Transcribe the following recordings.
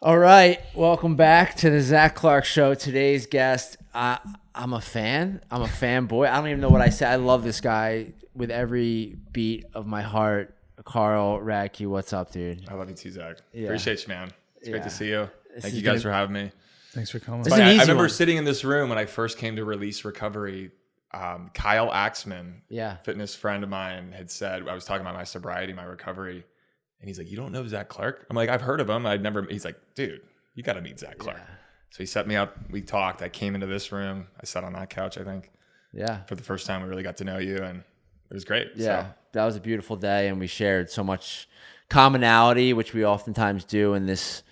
All right, welcome back to the Zac Clark Show. Today's guest, I'm a fan. I'm a fanboy. I don't even know what I say. I love this guy with every beat of my heart. Carl Radke, what's up, dude? I love you too, Zach. Yeah. Appreciate you, man. It's great to see you. Thank you is guys for having me. Thanks for coming. This is an I easy remember one. sitting in this room when I first came to Release Recovery. Kyle Axman, fitness friend of mine, had said, I was talking about my sobriety, my recovery. And he's like, you don't know Zac Clark? I'm like, I've heard of him. He's like, dude, you got to meet Zac Clark. Yeah. So he set me up. We talked. I came into this room. I sat on that couch, I think. Yeah. For the first time, we really got to know you. And it was great. Yeah. So. That was a beautiful day. And we shared so much commonality, which we oftentimes do in this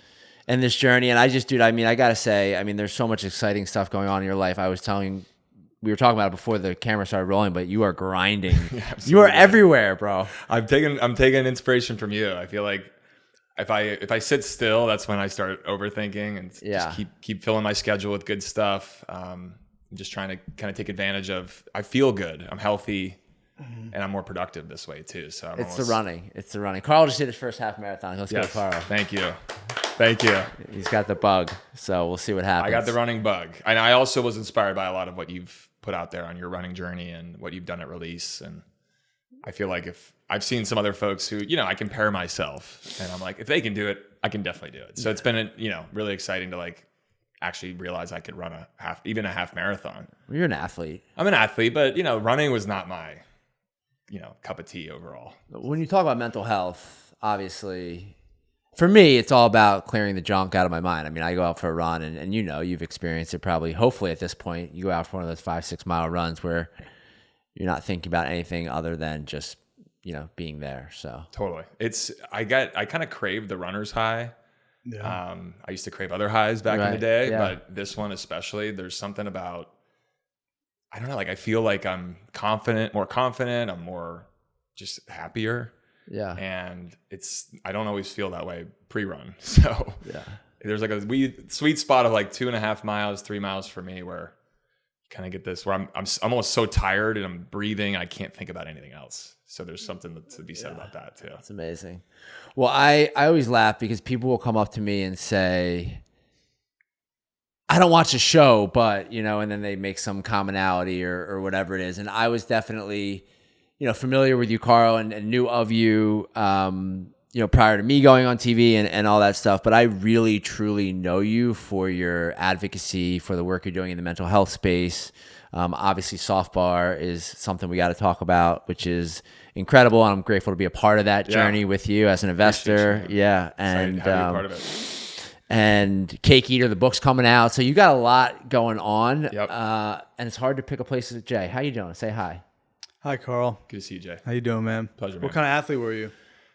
journey. And I just, dude, I mean, I got to say, there's so much exciting stuff going on in your life. We were talking about it before the camera started rolling, but you are grinding. Yeah, you are everywhere, bro. I'm taking inspiration from you. I feel like if I sit still, that's when I start overthinking and just keep filling my schedule with good stuff. I'm just trying to kind of take advantage of. I feel good. I'm healthy, and I'm more productive this way too. So It's the running. Carl just did his first half marathon. Let's go, Carl. Thank you. He's got the bug, so we'll see what happens. I got the running bug, and I also was inspired by a lot of what you've put out there on your running journey and what you've done at Release. And I feel like if I've seen some other folks who, I compare myself, and I'm like, if they can do it, I can definitely do it. So it's been, really exciting to actually realize I could run a half marathon. You're an athlete. I'm an athlete, but running was not my, cup of tea overall. When you talk about mental health, obviously, for me, it's all about clearing the junk out of my mind. I go out for a run, and you've experienced it probably, hopefully at this point, you go out for one of those 5-6 mile runs where you're not thinking about anything other than just, being there. So totally. I kind of craved the runner's high. Yeah. I used to crave other highs back in the day, but this one especially, there's something about, I don't know, I feel like I'm more confident. I'm more just happier. Yeah. And I don't always feel that way pre-run. So there's a sweet spot of 2.5 miles, 3 miles for me where you kind of get this, where I'm almost so tired and I'm breathing. I can't think about anything else. So there's something to be said about that too. That's amazing. Well, I always laugh because people will come up to me and say, I don't watch the show, but, and then they make some commonality or whatever it is. And I was definitely, familiar with you, Carl, and knew of you, prior to me going on TV and all that stuff. But I really, truly know you for your advocacy, for the work you're doing in the mental health space. Obviously, SoftBar is something we got to talk about, which is incredible. And I'm grateful to be a part of that journey with you as an investor. And part of it. And Cake Eater, the book's coming out. So you got a lot going on. Yep. And it's hard to pick a place. Jay, how you doing? Say hi. Hi, Carl. Good to see you, Jay. How you doing, man? Pleasure, man. What kind of athlete were you?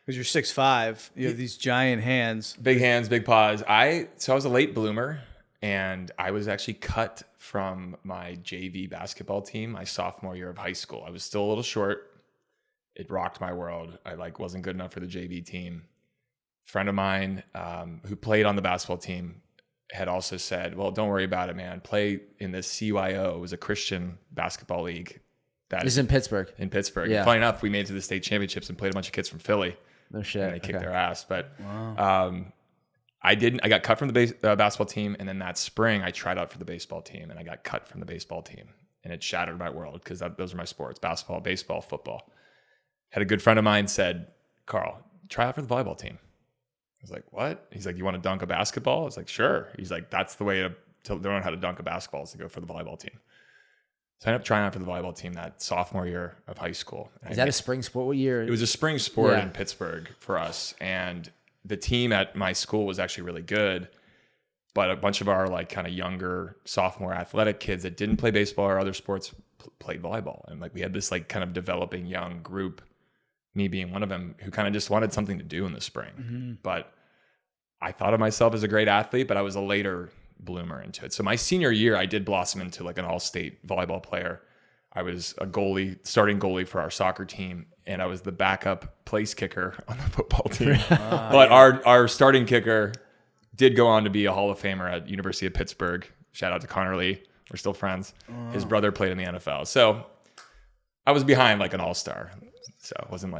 Because you're 6'5". You have these giant hands. Big hands, big paws. I was a late bloomer, and I was actually cut from my JV basketball team my sophomore year of high school. I was still a little short. It rocked my world. I wasn't good enough for the JV team. A friend of mine who played on the basketball team had also said, well, don't worry about it, man. Play in the CYO. It was a Christian basketball league. This is in Pittsburgh. In Pittsburgh. Yeah. Funny enough, we made it to the state championships and played a bunch of kids from Philly. No shit. And they kicked their ass. But Wow. I got cut from the basketball team. And then that spring, I tried out for the baseball team. And I got cut from the baseball team. And it shattered my world because those are my sports: basketball, baseball, football. Had a good friend of mine said, Carl, try out for the volleyball team. I was like, what? He's like, you want to dunk a basketball? I was like, sure. He's like, that's the way to learn how to dunk a basketball is to go for the volleyball team. So I ended up trying out for the volleyball team that sophomore year of high school. Is that a spring sport? What year? It was a spring sport in Pittsburgh for us. And the team at my school was actually really good. But a bunch of our kind of younger sophomore athletic kids that didn't play baseball or other sports played volleyball. And we had this kind of developing young group, me being one of them, who kind of just wanted something to do in the spring. Mm-hmm. But I thought of myself as a great athlete, but I was a later bloomer into it. So my senior year, I did blossom into an all-state volleyball player. I was a starting goalie for our soccer team, and I was the backup place kicker on the football team. But our starting kicker did go on to be a Hall of Famer at University of Pittsburgh. Shout out to Connor Lee. We're still friends. His brother played in the NFL. So I was behind an all-star. So it wasn't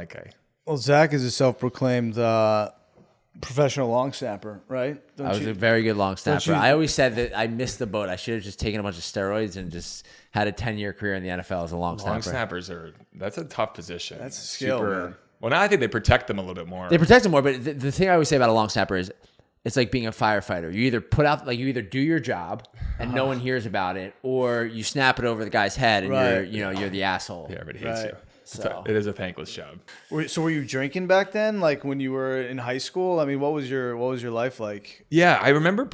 Well, Zac is a self-proclaimed professional long snapper, right? I was a very good long snapper. you- I always said that I missed the boat. I should have just taken a bunch of steroids and just had a 10-year career in the NFL as a long snapper. Long snappers that's a tough position. That's a skill, man. Well, now I think they protect them a little bit more. They protect them more, but the thing I always say about a long snapper is it's like being a firefighter. You either put out, like you either do your job and no one hears about it, or you snap it over the guy's head and Right. you're the asshole. Yeah, everybody hates Right. you. So- It is a thankless job. So were you drinking back then? Like when you were in high school? I mean, what was your life like? Yeah, I remember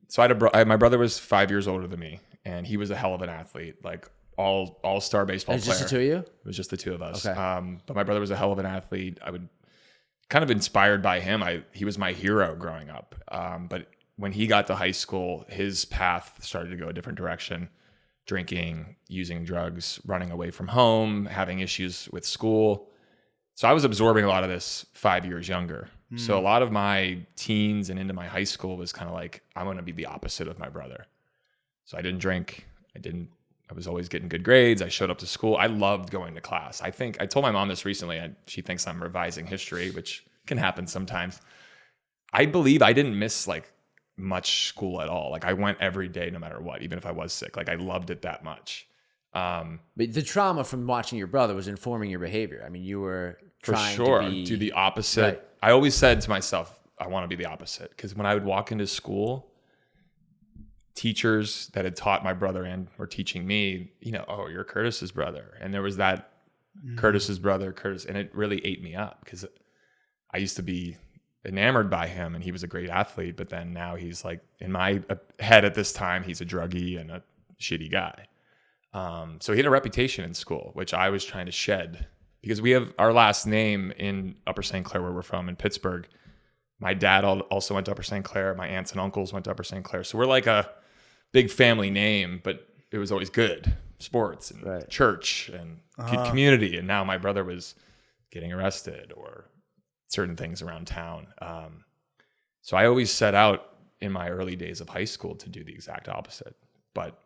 So my brother was 5 years older than me, and he was a hell of an athlete, like all-star baseball It's player. just the two of you? It was just the two of us. Okay. But my brother was a hell of an athlete. I would kind of inspired by him. He was my hero growing up. But when he got to high school, his path started to go a different direction. Drinking, using drugs, running away from home, having issues with school. So I was absorbing a lot of this 5 years younger. So a lot of my teens and into my high school was kind of like, I'm going to be the opposite of my brother. So I didn't drink. I was always getting good grades. I showed up to school. I loved going to class. I told my mom this recently, and she thinks I'm revising history, which can happen sometimes. I believe I didn't miss like much school at all. Like I went every day, no matter what, even if I was sick. Like I loved it that much. But the trauma from watching your brother was informing your behavior. I mean, you were For trying sure, to be... do the opposite. Right. I always said to myself, I want to be the opposite. Because when I would walk into school, teachers that had taught my brother and were teaching me, oh, you're Curtis's brother. And there was that Curtis's brother, Curtis. And it really ate me up because I used to be enamored by him and he was a great athlete. But then now he's like, in my head at this time, he's a druggie and a shitty guy. So he had a reputation in school, which I was trying to shed because we have our last name in Upper St. Clair, where we're from in Pittsburgh. My dad also went to Upper St. Clair. My aunts and uncles went to Upper St. Clair. So we're like a big family name, but it was always good. Sports and Right. church and community. And now my brother was getting arrested or certain things around town. So I always set out in my early days of high school to do the exact opposite. But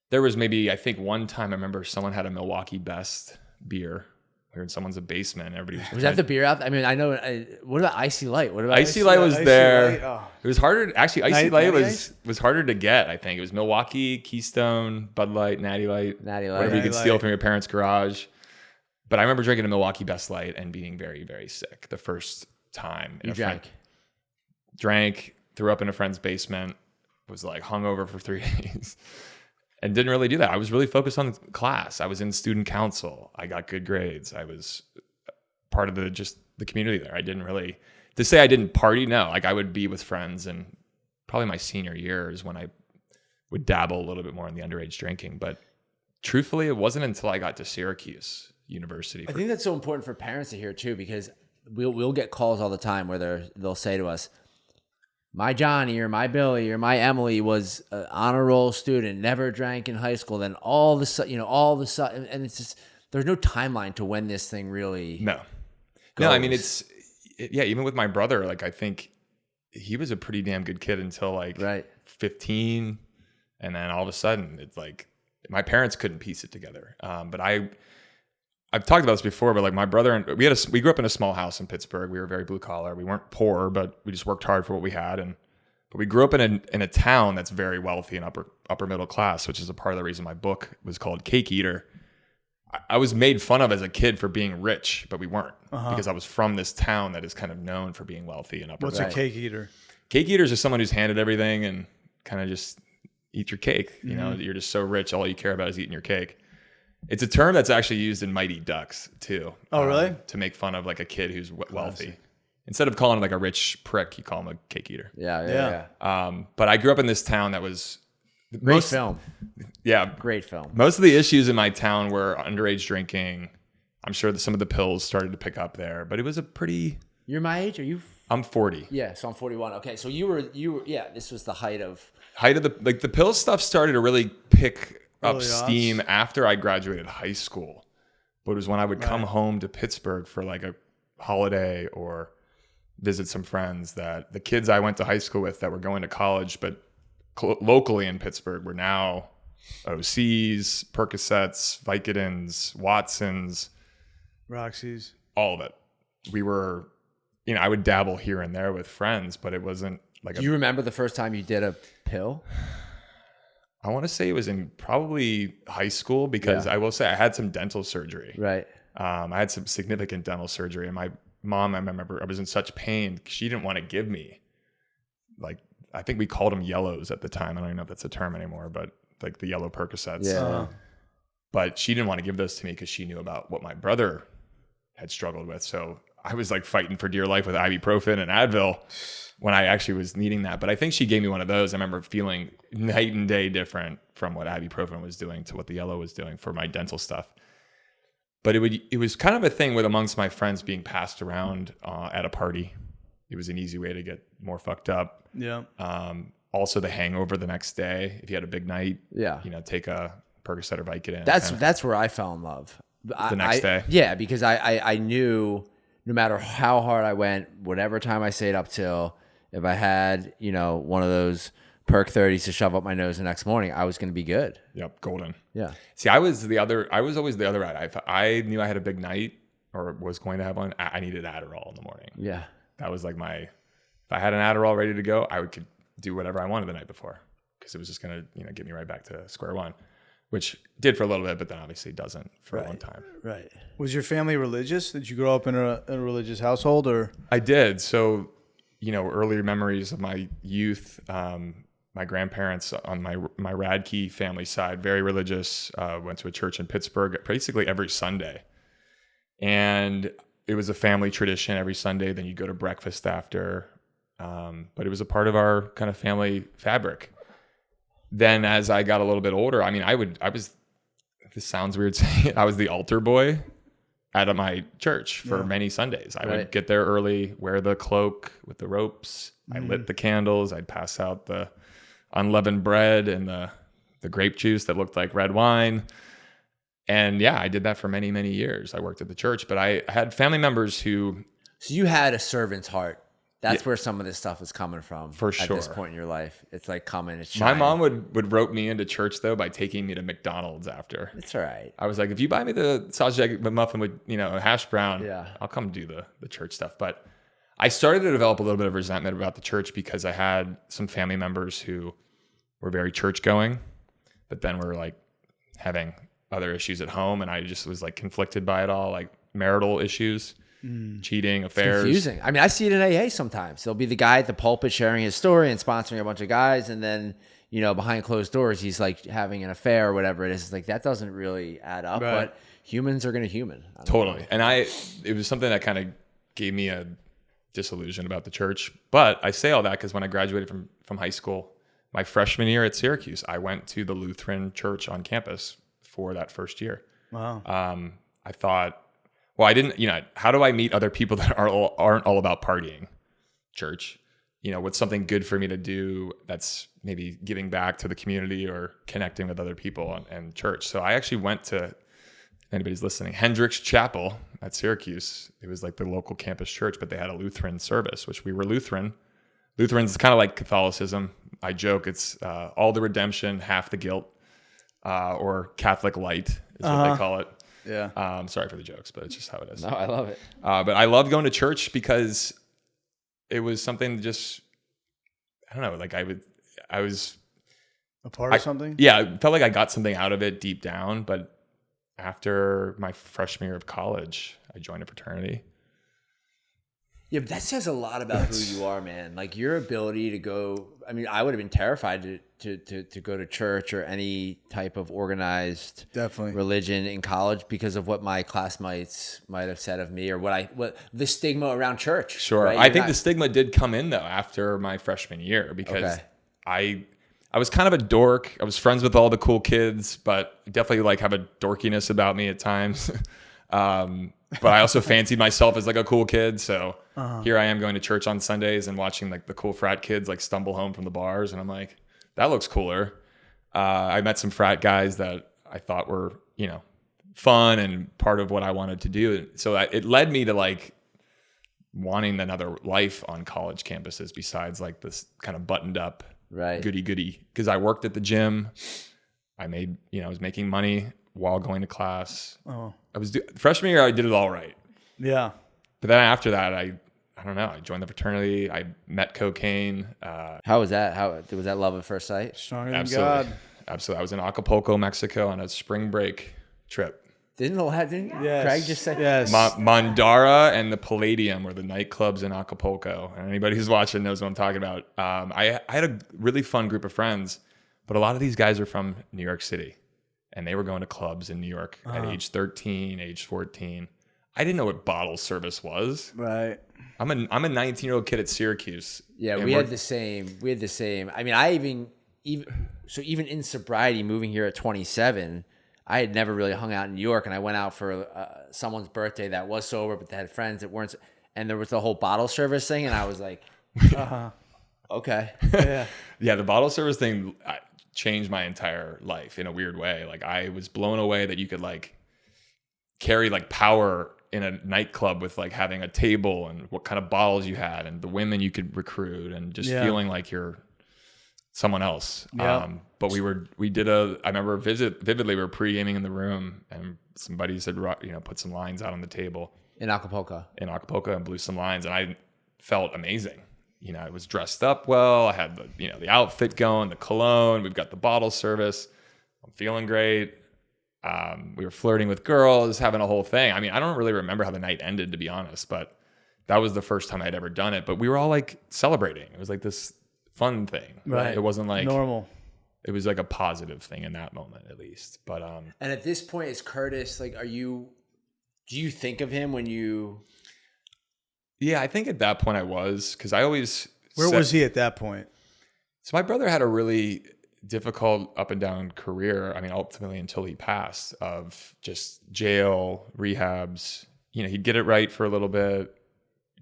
there was maybe, I think one time I remember someone had a Milwaukee Best beer. We were in someone's basement. Everybody Was that the beer out? I mean, I know. What about Icy Light? What about Icy Light was Icy there. Light, oh. It was harder. Actually, Icy Light Natty was harder to get, I think. It was Milwaukee, Keystone, Bud Light, Natty Light. Natty Light. Whatever you could Natty steal Light. from your parents' garage. But I remember drinking a Milwaukee Best Light and being very, very sick the first time. You drank. Drank, threw up in a friend's basement, was like hungover for 3 days. And didn't really do that. I was really focused on class. I was in student council. I got good grades. I was part of the community there. I didn't really, to say I didn't party, no. Like I would be with friends, and probably my senior year is when I would dabble a little bit more in the underage drinking. But truthfully, it wasn't until I got to Syracuse University. I think that's so important for parents to hear too, because we'll get calls all the time where they'll say to us, my Johnny or my Billy or my Emily was an honor roll student, never drank in high school. Then all of a sudden, and it's just, there's no timeline to when this thing really No, I mean, even with my brother, like I think he was a pretty damn good kid until like Right. 15. And then all of a sudden it's like, my parents couldn't piece it together. But I've talked about this before, but like my brother and we grew up in a small house in Pittsburgh. We were very blue collar. We weren't poor, but we just worked hard for what we had. But we grew up in a town that's very wealthy and upper middle class, which is a part of the reason my book was called Cake Eater. I was made fun of as a kid for being rich, but we weren't because I was from this town that is kind of known for being wealthy and upper. What's a cake eater? Cake eater is just someone who's handed everything and kind of just eat your cake. You know, you're just so rich, all you care about is eating your cake. It's a term that's actually used in Mighty Ducks too. Oh, really? To make fun of like a kid who's wealthy. Instead of calling him like a rich prick, you call him a cake eater. Yeah. But I grew up in this town that was Great film. Yeah, Great film. most of the issues in my town were underage drinking. I'm sure that some of the pills started to pick up there, but it was a pretty. You're my age? Are you? I'm 40. Yeah, so I'm 41. Okay, so you were. Yeah, this was the height of. The pill stuff started to really pick up Early steam after I graduated high school. But it was when I would come home to Pittsburgh for like a holiday or visit some friends that the kids I went to high school with that were going to college, but locally in Pittsburgh were now OCs, Percocets, Vicodins, Watsons, Roxy's. all of it. We were I would dabble here and there with friends, but it wasn't like Do you remember the first time you did a pill? I want to say it was in probably high school because I will say I had some dental surgery. Right. I had some significant dental surgery, and my mom, I remember, I was in such pain. She didn't want to give me, like, I think we called them yellows at the time. I don't even know if that's a term anymore, but like the yellow Percocets. Yeah. But she didn't want to give those to me because she knew about what my brother had struggled with. So I was like fighting for dear life with ibuprofen and Advil when I actually was needing that. But I think she gave me one of those. I remember feeling night and day different from what ibuprofen was doing to what the yellow was doing for my dental stuff. But it was kind of a thing with amongst my friends being passed around at a party. It was an easy way to get more fucked up. Yeah. Also the hangover the next day. If you had a big night, take a Percocet or Vicodin. That's where I fell in love. The next day. Yeah, because I knew no matter how hard I went, whatever time I stayed up till, if I had, one of those Perk 30s to shove up my nose the next morning, I was going to be good. Yep, golden. Yeah. See, I was always the other end. If I knew I had a big night or was going to have one, I needed Adderall in the morning. Yeah. That was like if I had an Adderall ready to go, I could do whatever I wanted the night before because it was just going to, get me right back to square one, which did for a little bit, but then obviously doesn't for a long time. Right. Was your family religious? Did you grow up in a religious household or? I did. So, earlier memories of my youth, my grandparents on my Radke family side, very religious, went to a church in Pittsburgh basically every Sunday. And it was a family tradition every Sunday. Then you go to breakfast after. But it was a part of our kind of family fabric. Then as I got a little bit older, this sounds weird saying it, I was the altar boy at my church for many Sundays. I would get there early, wear the cloak with the ropes. I lit the candles. I'd pass out the unleavened bread and the grape juice that looked like red wine. And I did that for many, many years. I worked at the church, but I had family members who... So you had a servant's heart. That's where some of this stuff is coming from. For sure. At this point in your life. It's like coming. It's my mom would rope me into church, though, by taking me to McDonald's after. It's all right. I was like, if you buy me the sausage egg muffin with, a hash brown, Yeah. I'll come do the church stuff. But I started to develop a little bit of resentment about the church because I had some family members who were very church going, but then were like having other issues at home. And I just was like conflicted by it all, like marital issues. Cheating, affairs. It's confusing. I mean, I see it in AA sometimes. There'll be the guy at the pulpit sharing his story and sponsoring a bunch of guys, and then behind closed doors, he's like having an affair or whatever it is. It's like that doesn't really add up. Right. But humans are going to human. Totally. And it was something that kind of gave me a disillusion about the church. But I say all that because when I graduated from high school, my freshman year at Syracuse, I went to the Lutheran church on campus for that first year. Wow. I thought, well, I didn't, how do I meet other people that aren't all about partying? Church, what's something good for me to do that's maybe giving back to the community or connecting with other people and church. So I actually went to, if anybody's listening, Hendricks Chapel at Syracuse. It was like the local campus church, but they had a Lutheran service, which we were Lutheran. Lutheran's kind of like Catholicism. I joke it's all the redemption, half the guilt, or Catholic light is what they call it. Yeah. I'm sorry for the jokes, but it's just how it is. No, I love it. But I loved going to church because it was something just, I don't know, like I was a part of something? Yeah, I felt like I got something out of it deep down. But after my freshman year of college, I joined a fraternity. Yeah, but that says a lot about who you are, man. Like your ability to go. I mean, I would have been terrified to go to church or any type of organized religion in college because of what my classmates might have said of me or what the stigma around church. Sure, right? I think the stigma did come in though after my freshman year because I was kind of a dork. I was friends with all the cool kids, but definitely like have a dorkiness about me at times. But I also fancied myself as like a cool kid. So here I am going to church on Sundays and watching like the cool frat kids like stumble home from the bars. And I'm like, that looks cooler. I met some frat guys that I thought were, fun and part of what I wanted to do. So it led me to like wanting another life on college campuses besides like this kind of buttoned up goody. Because I worked at the gym. I made, I was making money while going to class. Freshman year, I did it all right. Yeah. But then after that, I I don't know. I joined the fraternity. I met cocaine. How was that? How was that love at first sight? Stronger than Absolutely. God. Absolutely. I was in Acapulco, Mexico on a spring break trip. Didn't Yes. Craig just say? Yes. Mandara and the Palladium were the nightclubs in Acapulco. And anybody who's watching knows what I'm talking about. I had a really fun group of friends, but a lot of these guys are from New York City. And they were going to clubs in New York at age 13, age 14. I didn't know what bottle service was. Right. I'm a 19-year-old kid at Syracuse. Yeah, and we had the same. I mean, I even in sobriety, moving here at 27, I had never really hung out in New York, and I went out for someone's birthday that was sober, but they had friends that weren't, and there was the whole bottle service thing, and I was like, okay. Yeah. Yeah, the bottle service thing changed my entire life in a weird way. Like, I was blown away that you could like carry like power in a nightclub with like having a table and what kind of bottles you had and the women you could recruit and just feeling like you're someone else. Yeah. But I remember vividly, we were pre-gaming in the room and somebody said, put some lines out on the table In Acapulco. And blew some lines. And I felt amazing. I was dressed up well. I had the outfit going, the cologne, we've got the bottle service. I'm feeling great. We were flirting with girls, having a whole thing. I mean, I don't really remember how the night ended, to be honest, but that was the first time I'd ever done it. But we were all like celebrating. It was like this fun thing. Right. It wasn't like normal. It was like a positive thing in that moment, at least. But and at this point, is Curtis like? Do you think of him when you? Yeah, I think at that point I was, because I always. Where was he at that point? So my brother had a really difficult up and down career. I mean, ultimately until he passed, of just jail, rehabs. He'd get it right for a little bit,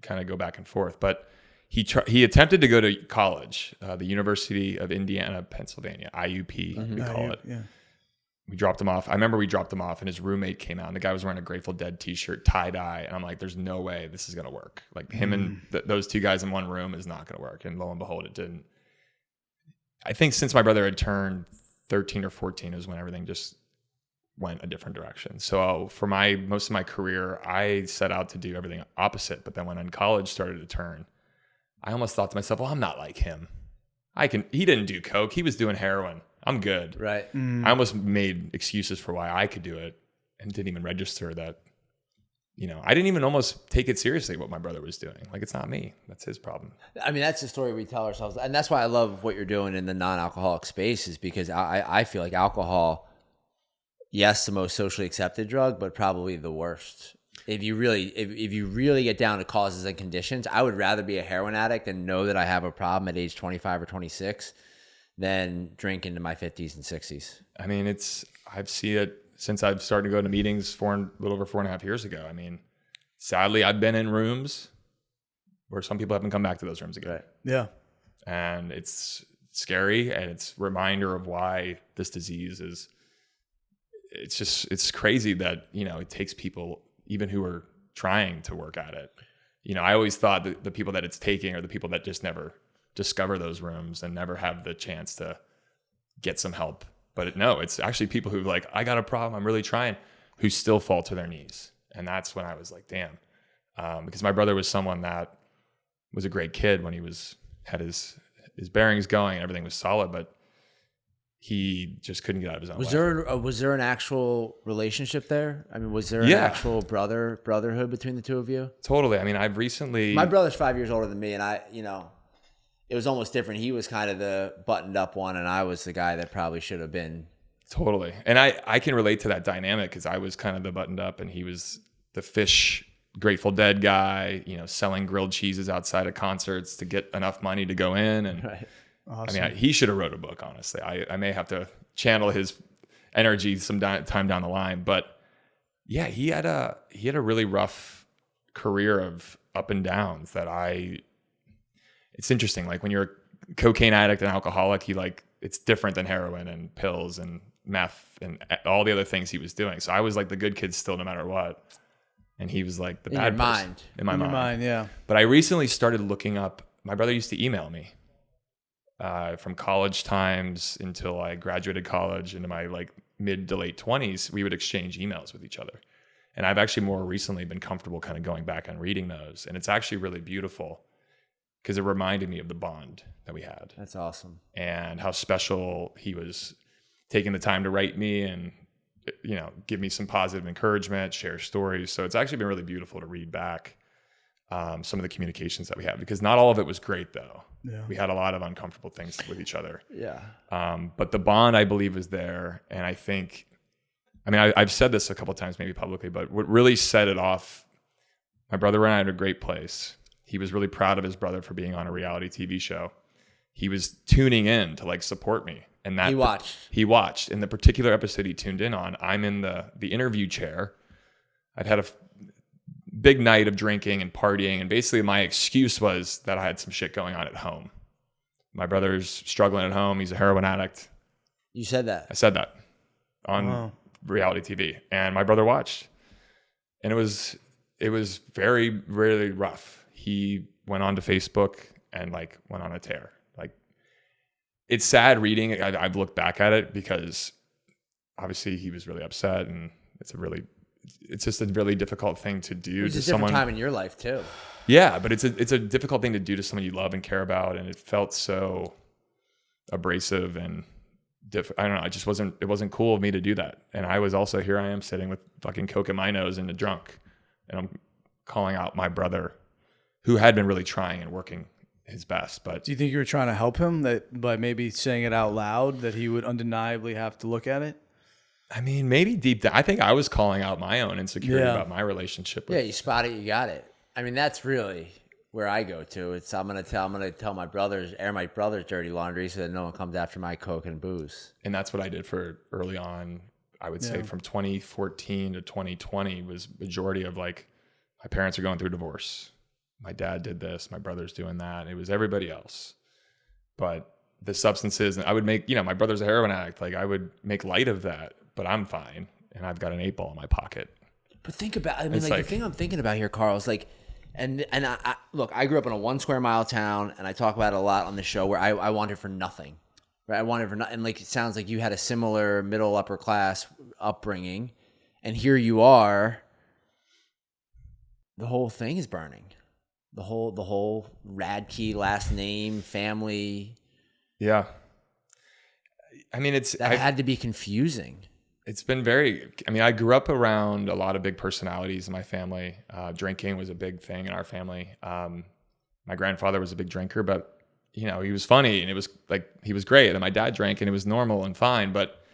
kind of go back and forth. But he attempted to go to college, the University of Indiana, Pennsylvania, IUP, we call it. Yeah. We dropped him off. I remember we dropped him off and his roommate came out and the guy was wearing a Grateful Dead t-shirt, tie-dye. And I'm like, there's no way this is going to work. Like him and those two guys in one room is not going to work. And lo and behold, it didn't. I think since my brother had turned 13 or 14 is when everything just went a different direction. So for most of my career, I set out to do everything opposite. But then when college started to turn, I almost thought to myself, well, I'm not like him. He didn't do coke. He was doing heroin. I'm good. Right. I almost made excuses for why I could do it and didn't even register that, I didn't even almost take it seriously what my brother was doing. Like, it's not me. That's his problem. I mean, that's the story we tell ourselves. And that's why I love what you're doing in the non-alcoholic space, is because I feel like alcohol, yes, the most socially accepted drug, but probably the worst. If you really get down to causes and conditions, I would rather be a heroin addict and know that I have a problem at age 25 or 26 than drink into my 50s and 60s. I mean, I've seen it since I've started to go to meetings a little over 4.5 years ago. I mean, sadly, I've been in rooms where some people haven't come back to those rooms again. Right. Yeah. And it's scary, and it's a reminder of why this disease it's crazy that, it takes people even who are trying to work at it. I always thought that the people that it's taking are the people that just never discover those rooms and never have the chance to get some help. But no, it's actually people who like, I got a problem, I'm really trying, who still fall to their knees. And that's when I was like, damn. Because my brother was someone that was a great kid when he had his bearings going and everything was solid, but he just couldn't get out of his own way. Was there an actual relationship there? I mean, was there an actual brotherhood between the two of you? Totally. I mean, my brother's 5 years older than me, and it was almost different. He was kind of the buttoned up one, and I was the guy that probably should have been. Totally. And I can relate to that dynamic because I was kind of the buttoned up and he was the fish Grateful Dead guy, selling grilled cheeses outside of concerts to get enough money to go in. And right. Awesome. I mean, he should have wrote a book, honestly. I may have to channel his energy some time down the line, but yeah, he had a really rough career of up and downs that it's interesting. Like when you're a cocaine addict and alcoholic, it's different than heroin and pills and meth and all the other things he was doing. So I was like the good kid still, no matter what. And he was like the bad person. In my mind. Yeah. But I recently started looking up, my brother used to email me from college times until I graduated college into my like mid to late 20s. We would exchange emails with each other. And I've actually more recently been comfortable kind of going back and reading those. And it's actually really beautiful because it reminded me of the bond that we had. That's awesome. And how special he was taking the time to write me and, you know, give me some positive encouragement, share stories. So it's actually been really beautiful to read back some of the communications that we had, because not all of it was great though. Yeah. We had a lot of uncomfortable things with each other. Yeah. But the bond, I believe, is there. And I think, I mean, I've said this a couple of times, maybe publicly, but what really set it off, my brother and I had a great place. He was really proud of his brother for being on a reality TV show. He was tuning in to like support me. And that he watched. In the particular episode he tuned in on, I'm in the interview chair. I'd had a big night of drinking and partying. And basically my excuse was that I had some shit going on at home. My brother's struggling at home. He's a heroin addict. You said that. I said that on reality TV, and my brother watched, and it was very, really rough. He went onto Facebook and like went on a tear. Like, it's sad reading it. I've looked back at it because obviously he was really upset, and it's just a really difficult thing to do to someone. It's a different time in your life too. Yeah, but it's a difficult thing to do to someone you love and care about, and it felt so abrasive and I don't know. It wasn't cool of me to do that. And I was also, here I am sitting with fucking coke in my nose and a drunk, and I'm calling out my brother, who had been really trying and working his best. But do you think you were trying to help him that by maybe saying it out loud, that he would undeniably have to look at it? I mean, maybe deep down, I think I was calling out my own insecurity about my relationship with. Yeah, you spot it, you got it. I mean, that's really where I go to. I'm gonna tell my brothers, air my brother's dirty laundry so that no one comes after my coke and booze. And that's what I did for early on. I would say from 2014 to 2020 was majority of like, my parents are going through divorce. My dad did this, my brother's doing that. It was everybody else. But the substances, and I would make, my brother's a heroin addict. Like, I would make light of that, but I'm fine. And I've got an 8-ball in my pocket. But think about, the thing I'm thinking about here, Carl, is like, and I look, I grew up in a 1 square mile town, and I talk about it a lot on the show, where I wanted for nothing, right? I wanted for nothing. And like, it sounds like you had a similar middle upper class upbringing, and here you are. The whole thing is burning. The whole Radke last name, family. Yeah. I mean, had to be confusing. It's been I grew up around a lot of big personalities in my family. Drinking was a big thing in our family. My grandfather was a big drinker, but he was funny, and it was like, he was great. And my dad drank, and it was normal and fine, but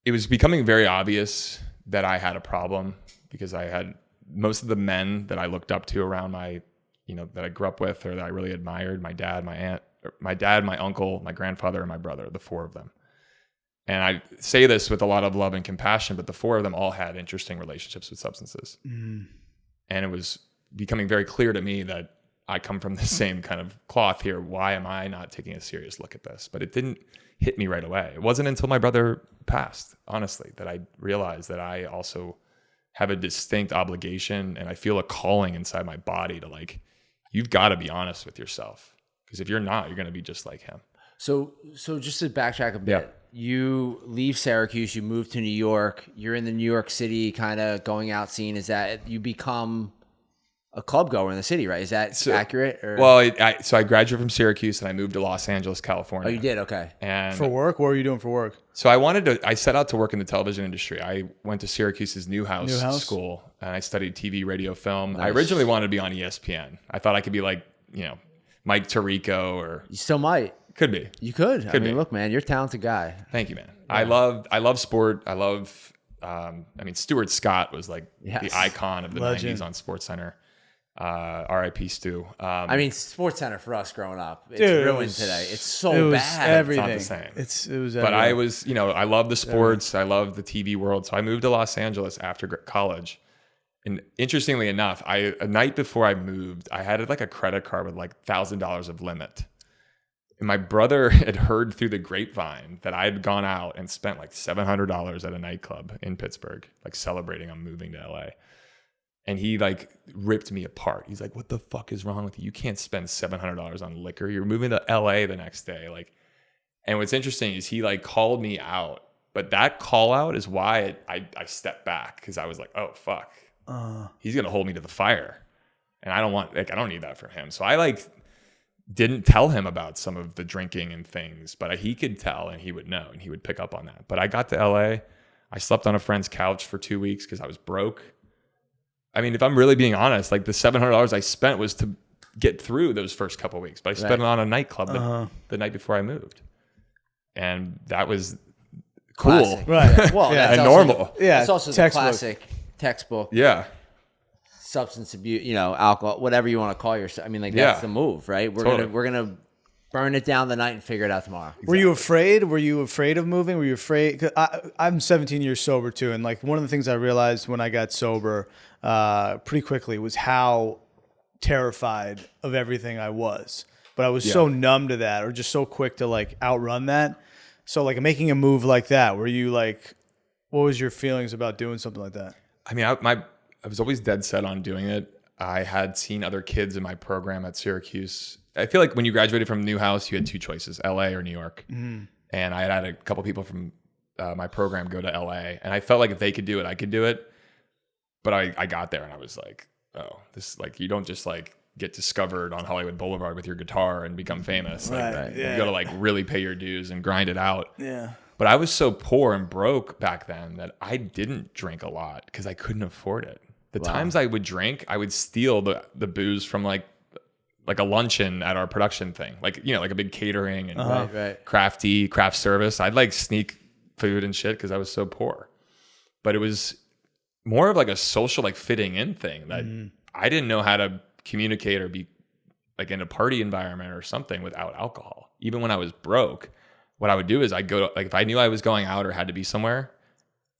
it was becoming very obvious that I had a problem, because I had most of the men that I looked up to around my, that I grew up with, or that I really admired, my dad, my aunt, my uncle, my grandfather, and my brother, the 4 of them. And I say this with a lot of love and compassion, but the 4 of them all had interesting relationships with substances. Mm. And it was becoming very clear to me that I come from the same kind of cloth here. Why am I not taking a serious look at this? But it didn't hit me right away. It wasn't until my brother passed, honestly, that I realized that I also have a distinct obligation, and I feel a calling inside my body to, like, you've got to be honest with yourself. Because if you're not, you're going to be just like him. So just to backtrack a bit, you leave Syracuse, you move to New York, you're in the New York City kind of going out scene. Is that you become a club goer in the city, right? Is that accurate? Or? Well, so I graduated from Syracuse, and I moved to Los Angeles, California. Oh, you did? Okay. And for work? What were you doing for work? So I set out to work in the television industry. I went to Syracuse's Newhouse School, and I studied TV, radio, film. Nice. I originally wanted to be on ESPN. I thought I could be like, Mike Tirico, or... You still might. Could be. You could. I mean, look, man, you're a talented guy. Thank you, man. Yeah. I love sport. I love, Stuart Scott was like the icon of the Legend. 90s on SportsCenter. R.I.P. Stu. SportsCenter for us growing up, it's ruined today. It's so bad. Everything. It's not the same. It was. But I was, I love the sports. I love the TV world. So I moved to Los Angeles after college. And interestingly enough, a night before I moved, I had like a credit card with like $1,000 of limit. And my brother had heard through the grapevine that I had gone out and spent like $700 at a nightclub in Pittsburgh, like celebrating I'm moving to LA. And he like ripped me apart. He's like, "What the fuck is wrong with you? You can't spend $700 on liquor. You're moving to LA the next day." Like, and what's interesting is he like called me out But that call out is why I stepped back, because I was like, oh, fuck. He's going to hold me to the fire. And I don't need that from him. So I like didn't tell him about some of the drinking and things, but he could tell and he would know and he would pick up on that. But I got to LA. I slept on a friend's couch for 2 weeks because I was broke. I mean, if I'm really being honest, like the $700 I spent was to get through those first couple of weeks, but I spent it on a nightclub the night before I moved. And that was cool. Classic. Right. Well, and that's normal. Yeah. It's also textbook. the classic textbook. Yeah. Substance abuse, alcohol, whatever you want to call yourself. I mean, like that's the move, right? We're gonna burn it down the night and figure it out tomorrow. Were you afraid? Were you afraid of moving? Were you afraid? 'Cause I'm 17 years sober too, and like one of the things I realized when I got sober, pretty quickly was how terrified of everything I was. But I was so numb to that, or just so quick to like outrun that. So like making a move like that, were you like, what was your feelings about doing something like that? I mean, I was always dead set on doing it. I had seen other kids in my program at Syracuse. I feel like when you graduated from Newhouse, you had two choices, LA or New York. Mm-hmm. And I had a couple people from my program go to LA. And I felt like if they could do it, I could do it. But I got there and I was like, oh, this like, you don't just like get discovered on Hollywood Boulevard with your guitar and become famous. Like, you got to like really pay your dues and grind it out. Yeah. But I was so poor and broke back then that I didn't drink a lot because I couldn't afford it. The times I would drink, I would steal the booze from like a luncheon at our production thing, like like a big catering and craft service. I'd like sneak food and shit because I was so poor. But it was more of like a social like fitting in thing that I didn't know how to communicate or be like in a party environment or something without alcohol. Even when I was broke, what I would do is I'd go to, like if I knew I was going out or had to be somewhere,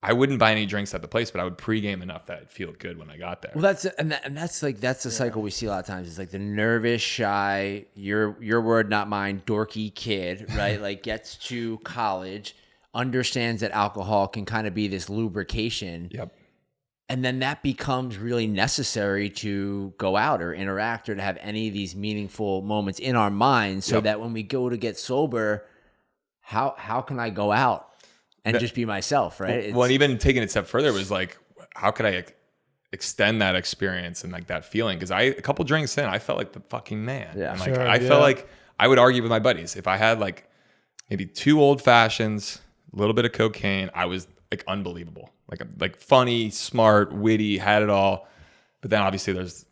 I wouldn't buy any drinks at the place, but I would pregame enough that I'd feel good when I got there. Well, that's the cycle we see a lot of times. It's like the nervous, shy, your word, not mine, dorky kid, right? Like gets to college, understands that alcohol can kind of be this lubrication. Yep. And then that becomes really necessary to go out or interact or to have any of these meaningful moments in our minds so that when we go to get sober, how can I go out? And just be myself, right? Well, and even taking it a step further was like, how could I extend that experience and like that feeling? Because a couple drinks in, I felt like the fucking man. Yeah, and like I felt like I would argue with my buddies. If I had like maybe 2 old fashions, a little bit of cocaine, I was like unbelievable, like funny, smart, witty, had it all. But then obviously there's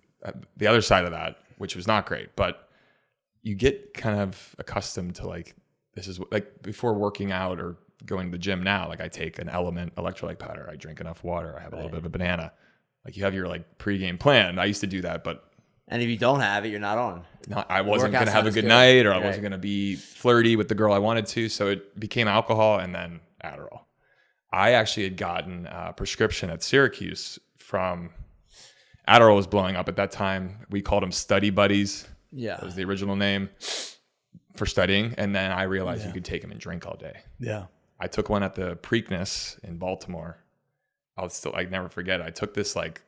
the other side of that, which was not great. But you get kind of accustomed to like this is like before working out or going to the gym now, like I take an Element electrolyte powder, I drink enough water, I have a little bit of a banana. Like you have your like pregame plan. I used to do that, and if you don't have it, you're not on. I wasn't going to have a good night, or I wasn't going to be flirty with the girl I wanted to. So it became alcohol and then Adderall. I actually had gotten a prescription at Syracuse from Adderall was blowing up at that time. We called them study buddies. Yeah, that was the original name for studying. And then I realized you could take them and drink all day. Yeah. I took one at the Preakness in Baltimore. I never forget it. I took this like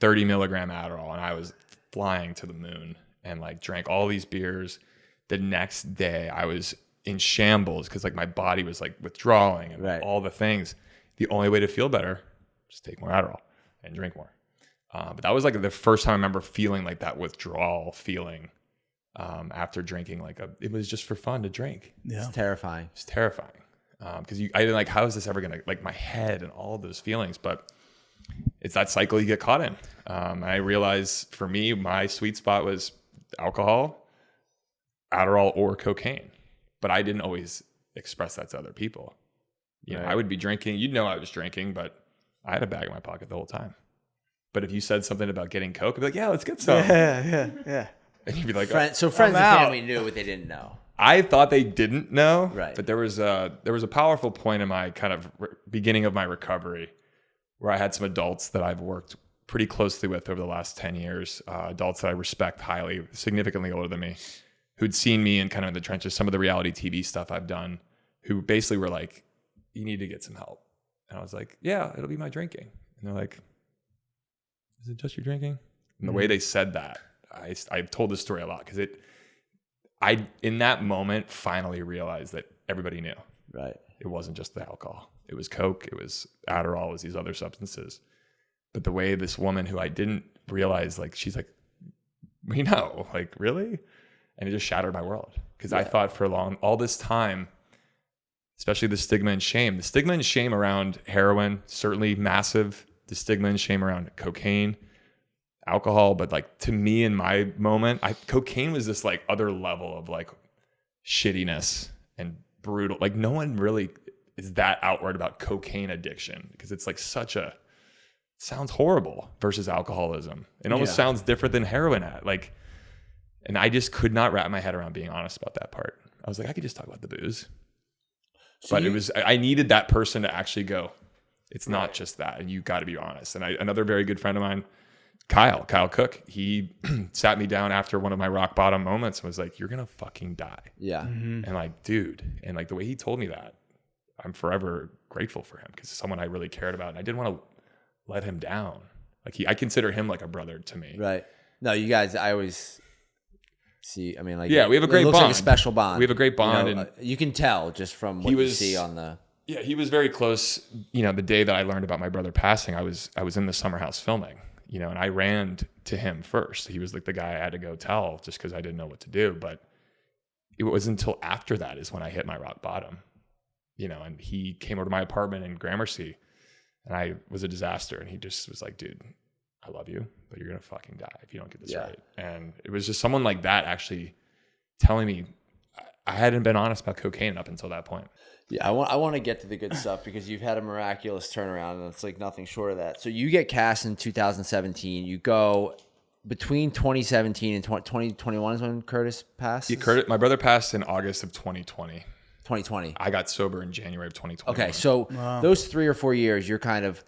30 milligram Adderall and I was flying to the moon and like drank all these beers. The next day I was in shambles because like my body was like withdrawing and all the things. The only way to feel better, just take more Adderall and drink more. But that was like the first time I remember feeling like that withdrawal feeling after drinking. It was just for fun to drink. Yeah. It's terrifying. It's terrifying. Because I didn't like, how is this ever going to, like my head and all those feelings, but it's that cycle you get caught in. I realized for me, my sweet spot was alcohol, Adderall, or cocaine, but I didn't always express that to other people. You know, I would be drinking, I was drinking, but I had a bag in my pocket the whole time. But if you said something about getting Coke, I'd be like, yeah, let's get some. Yeah. And you'd be like, so friends and family knew what they didn't know. I thought they didn't know, right? But there was a powerful point in my kind of beginning of my recovery where I had some adults that I've worked pretty closely with over the last 10 years, adults that I respect highly, significantly older than me, who'd seen me in kind of in the trenches, some of the reality TV stuff I've done, who basically were like, you need to get some help. And I was like, yeah, it'll be my drinking. And they're like, is it just your drinking? And the way they said that, I've told this story a lot because I in that moment finally realized that everybody knew. Right. it wasn't just the alcohol. It was Coke, it was Adderall, it was these other substances. But the way this woman who I didn't realize, like, she's like, we know, like, really? And it just shattered my world. Because I thought for all this time, especially the stigma and shame around heroin, certainly massive. The stigma and shame around cocaine, alcohol. But like, to me in my moment, cocaine was this like other level of like shittiness and brutal. Like, no one really is that outward about cocaine addiction, because it's like sounds horrible versus alcoholism. It almost sounds different than heroin and I just could not wrap my head around being honest about that part. I was like, I could just talk about the booze. So I needed that person to actually go, it's not just that, and you got to be honest. And another very good friend of mine, Kyle Cook, he sat me down after one of my rock bottom moments and was like, you're going to fucking die. Yeah. Mm-hmm. And like, dude, and like the way he told me that, I'm forever grateful for him, because it's someone I really cared about, and I didn't want to let him down. Like I consider him like a brother to me. Right. No, you guys, I always see, I mean, like, yeah, we have a great it looks bond. Like a special bond. We have a great bond. You know, and you can tell just from what you see on the. Yeah, he was very close. You know, the day that I learned about my brother passing, I was in the summer house filming, you know, and I ran to him first. He was like the guy I had to go tell, just because I didn't know what to do. But it was until after that is when I hit my rock bottom, you know, and he came over to my apartment in Gramercy, and I was a disaster. And he just was like, dude, I love you, but you're going to fucking die if you don't get this right. And it was just someone like that actually telling me I hadn't been honest about cocaine up until that point. Yeah, I want to get to the good stuff, because you've had a miraculous turnaround, and it's like nothing short of that. So you get cast in 2017. You go between 2017 and 2021 is when Curtis passed? Yeah, my brother passed in August of 2020. 2020. I got sober in January of 2020. Okay, so those 3 or 4 years, you're kind of,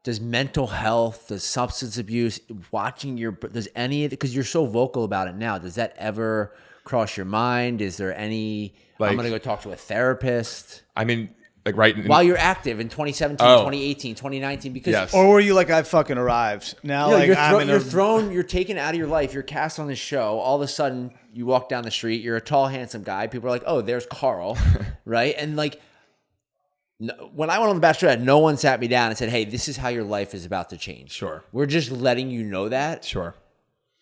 does mental health, does substance abuse, does any of it, because you're so vocal about it now, does that ever cross your mind? Is there any, I'm going to go talk to a therapist? I mean, like while you're active in 2017, 2018, 2019, because or were you like, I fucking arrived now? You know, you're taken out of your life. You're cast on this show. All of a sudden, you walk down the street. You're a tall, handsome guy. People are like, "Oh, there's Carl," right? And like, when I went on The Bachelorette, no one sat me down and said, "Hey, this is how your life is about to change." Sure, we're just letting you know that. Sure.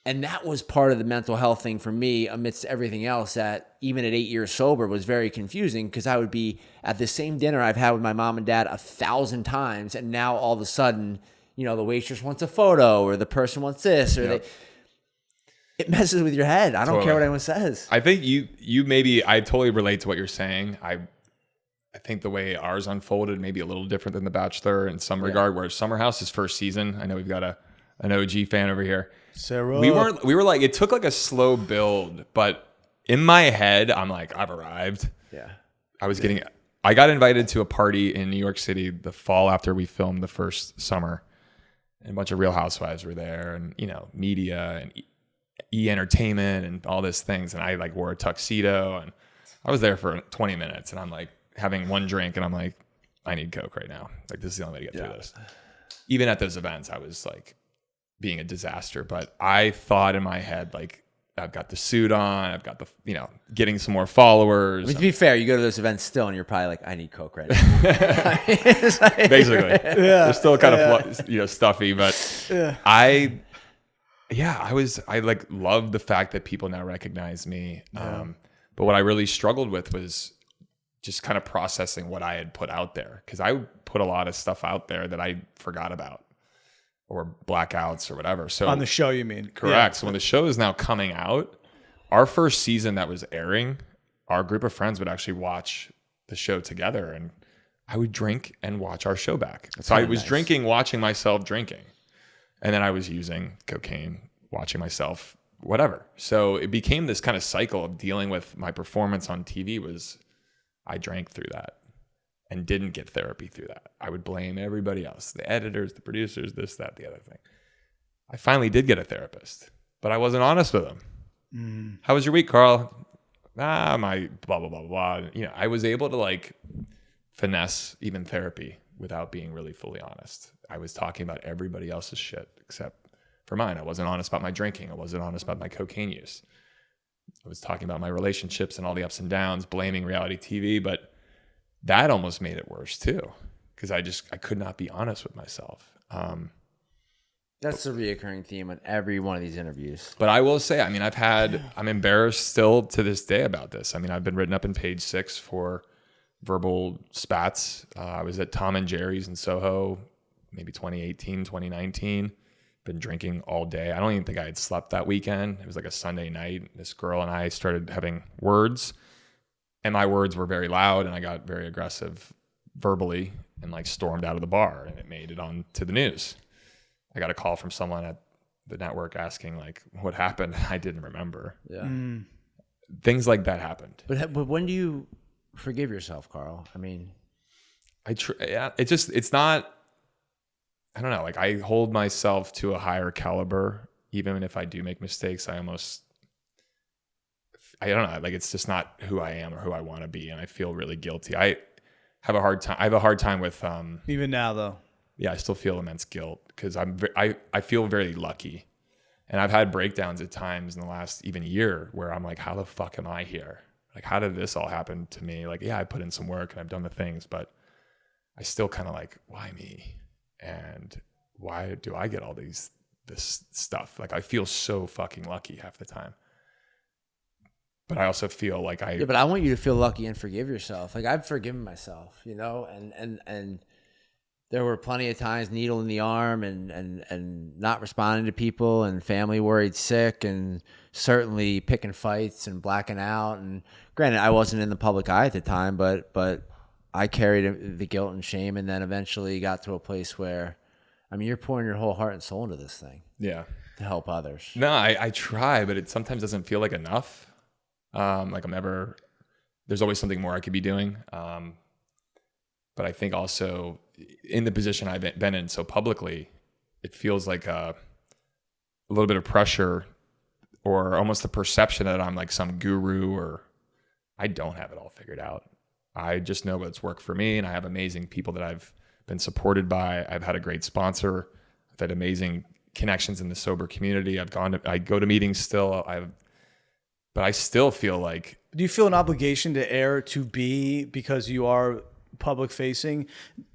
And that was part of the mental health thing for me, amidst everything else that even at 8 years sober was very confusing, because I would be at the same dinner I've had with my mom and dad 1,000 times. And now all of a sudden, you know, the waitress wants a photo, or the person wants this, or it messes with your head. I don't care what anyone says. I think I totally relate to what you're saying. I think the way ours unfolded maybe a little different than The Bachelor in some regard, where Summer House's first season, I know we've got an OG fan over here. Sarah. We were like, it took like a slow build, but in my head, I'm like, I've arrived. Yeah. I got invited to a party in New York City the fall after we filmed the first summer, and a bunch of Real Housewives were there, and, you know, media and E Entertainment and all these things. And I like wore a tuxedo, and I was there for 20 minutes, and I'm like having one drink, and I'm like, I need Coke right now. Like, this is the only way to get through this. Even at those events, I was like being a disaster, but I thought in my head, like, I've got the suit on, I've got the, you know, getting some more followers. I mean, to be fair, you go to those events still, and you're probably like, I need Coke right now. Basically. They're still kind of, stuffy, but I like loved the fact that people now recognize me. But what I really struggled with was just kind of processing what I had put out there. Cause I put a lot of stuff out there that I forgot about, or blackouts or whatever. So on the show, you mean? Correct. Yeah. So when the show is now coming out, our first season that was airing, our group of friends would actually watch the show together, and I would drink and watch our show back. So I was drinking, watching myself drinking. And then I was using cocaine, watching myself, whatever. So it became this kind of cycle of dealing with my performance on TV. Was I drank through that and didn't get therapy through that. I would blame everybody else, the editors, the producers, this, that, the other thing. I finally did get a therapist, but I wasn't honest with him. How was your week, Carl? My blah, blah, blah, blah. You know, I was able to like finesse even therapy without being really fully honest. I was talking about everybody else's shit except for mine. I wasn't honest about my drinking. I wasn't honest about my cocaine use. I was talking about my relationships and all the ups and downs, blaming reality TV, but that almost made it worse too, because I could not be honest with myself. That's the reoccurring theme on every one of these interviews. But I will say, I mean, I'm embarrassed still to this day about this. I mean, I've been written up in Page 6 for verbal spats. I was at Tom and Jerry's in Soho, maybe 2018, 2019. Been drinking all day. I don't even think I had slept that weekend. It was like a Sunday night. This girl and I started having words, and my words were very loud, and I got very aggressive verbally and like stormed out of the bar, and it made it on to the news. I got a call from someone at the network asking like what happened. I didn't remember. Yeah. Things like that happened. But when do you forgive yourself, Carl? I mean, it's not, I don't know. Like I hold myself to a higher caliber, even if I do make mistakes. I don't know. Like it's just not who I am or who I want to be. And I feel really guilty. I have a hard time with, even now though. Yeah, I still feel immense guilt because I feel very lucky, and I've had breakdowns at times in the last even year where I'm like, how the fuck am I here? Like, how did this all happen to me? Like, yeah, I put in some work and I've done the things, but I still kind of like, why me? And why do I get all this stuff? Like, I feel so fucking lucky half the time, but I also feel like yeah, but I want you to feel lucky and forgive yourself. Like I've forgiven myself, you know, and there were plenty of times needle in the arm and not responding to people and family worried sick and certainly picking fights and blacking out. And granted, I wasn't in the public eye at the time, but I carried the guilt and shame, and then eventually got to a place where, I mean, you're pouring your whole heart and soul into this thing. Yeah. To help others. No, I try, but it sometimes doesn't feel like enough. Like there's always something more I could be doing. But I think also in the position I've been in so publicly, it feels like a little bit of pressure or almost the perception that I'm like some guru, or I don't have it all figured out. I just know what's worked for me, and I have amazing people that I've been supported by. I've had a great sponsor. I've had amazing connections in the sober community. I go to meetings still. But I still feel like. Do you feel an obligation to be because you are public facing,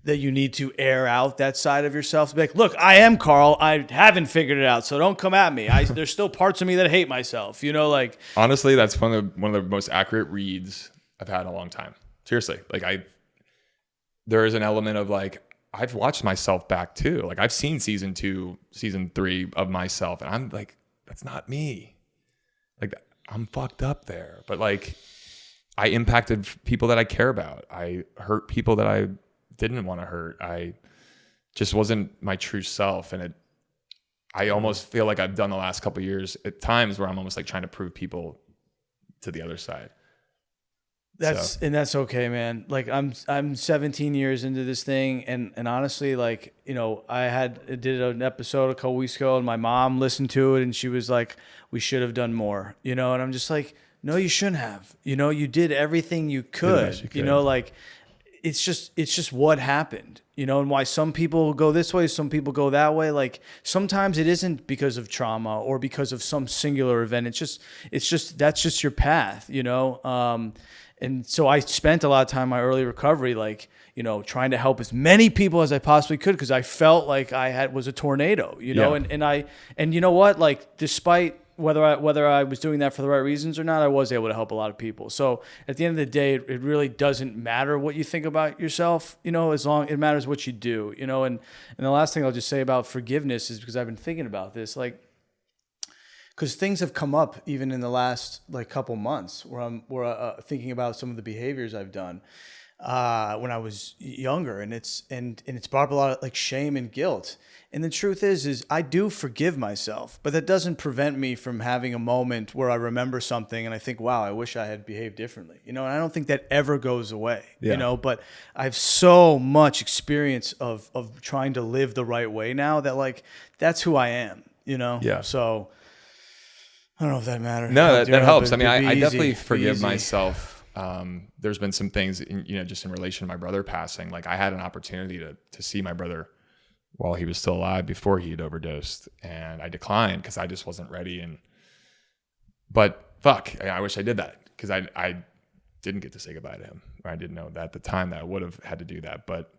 that you need to air out that side of yourself? To be like, look, I am Carl. I haven't figured it out, so don't come at me. There's still parts of me that hate myself. You know, like honestly, that's one of the most accurate reads I've had in a long time. Seriously, like there is an element of like I've watched myself back too. Like I've seen season 2, season 3 of myself, and I'm like, that's not me. Like I'm fucked up there, but like. I impacted people that I care about. I hurt people that I didn't want to hurt. I just wasn't my true self. And I almost feel like I've done the last couple of years at times where I'm almost like trying to prove people to the other side. And that's okay, man. Like I'm 17 years into this thing, and honestly, like, you know, I did an episode a couple weeks ago, and my mom listened to it, and she was like, we should have done more, you know, and I'm just like, no, you shouldn't have. You know, you did everything you could. You know, like it's just what happened. You know, and why some people go this way, some people go that way. Like sometimes it isn't because of trauma or because of some singular event. It's just that's just your path. You know, and so I spent a lot of time in my early recovery, like, you know, trying to help as many people as I possibly could, because I felt like was a tornado. You know, yeah. and you know what, like despite whether I was doing that for the right reasons or not, I was able to help a lot of people. So at the end of the day, it really doesn't matter what you think about yourself, you know, as long it matters what you do, you know. And the last thing I'll just say about forgiveness is, because I've been thinking about this, like, because things have come up even in the last like couple months where I'm thinking about some of the behaviors I've done when I was younger, and it's brought up a lot of like shame and guilt. And the truth is I do forgive myself, but that doesn't prevent me from having a moment where I remember something and I think, wow, I wish I had behaved differently. You know, and I don't think that ever goes away, you know, but I have so much experience of trying to live the right way now that like, that's who I am, you know? Yeah. So I don't know if that matters. No, that helps. I mean, I definitely forgive myself. There's been some things, just in relation to my brother passing. Like I had an opportunity to see my brother while he was still alive before he had overdosed, and I declined because I just wasn't ready. But fuck, I wish I did that, because I didn't get to say goodbye to him, or I didn't know that at the time that I would have had to do that. But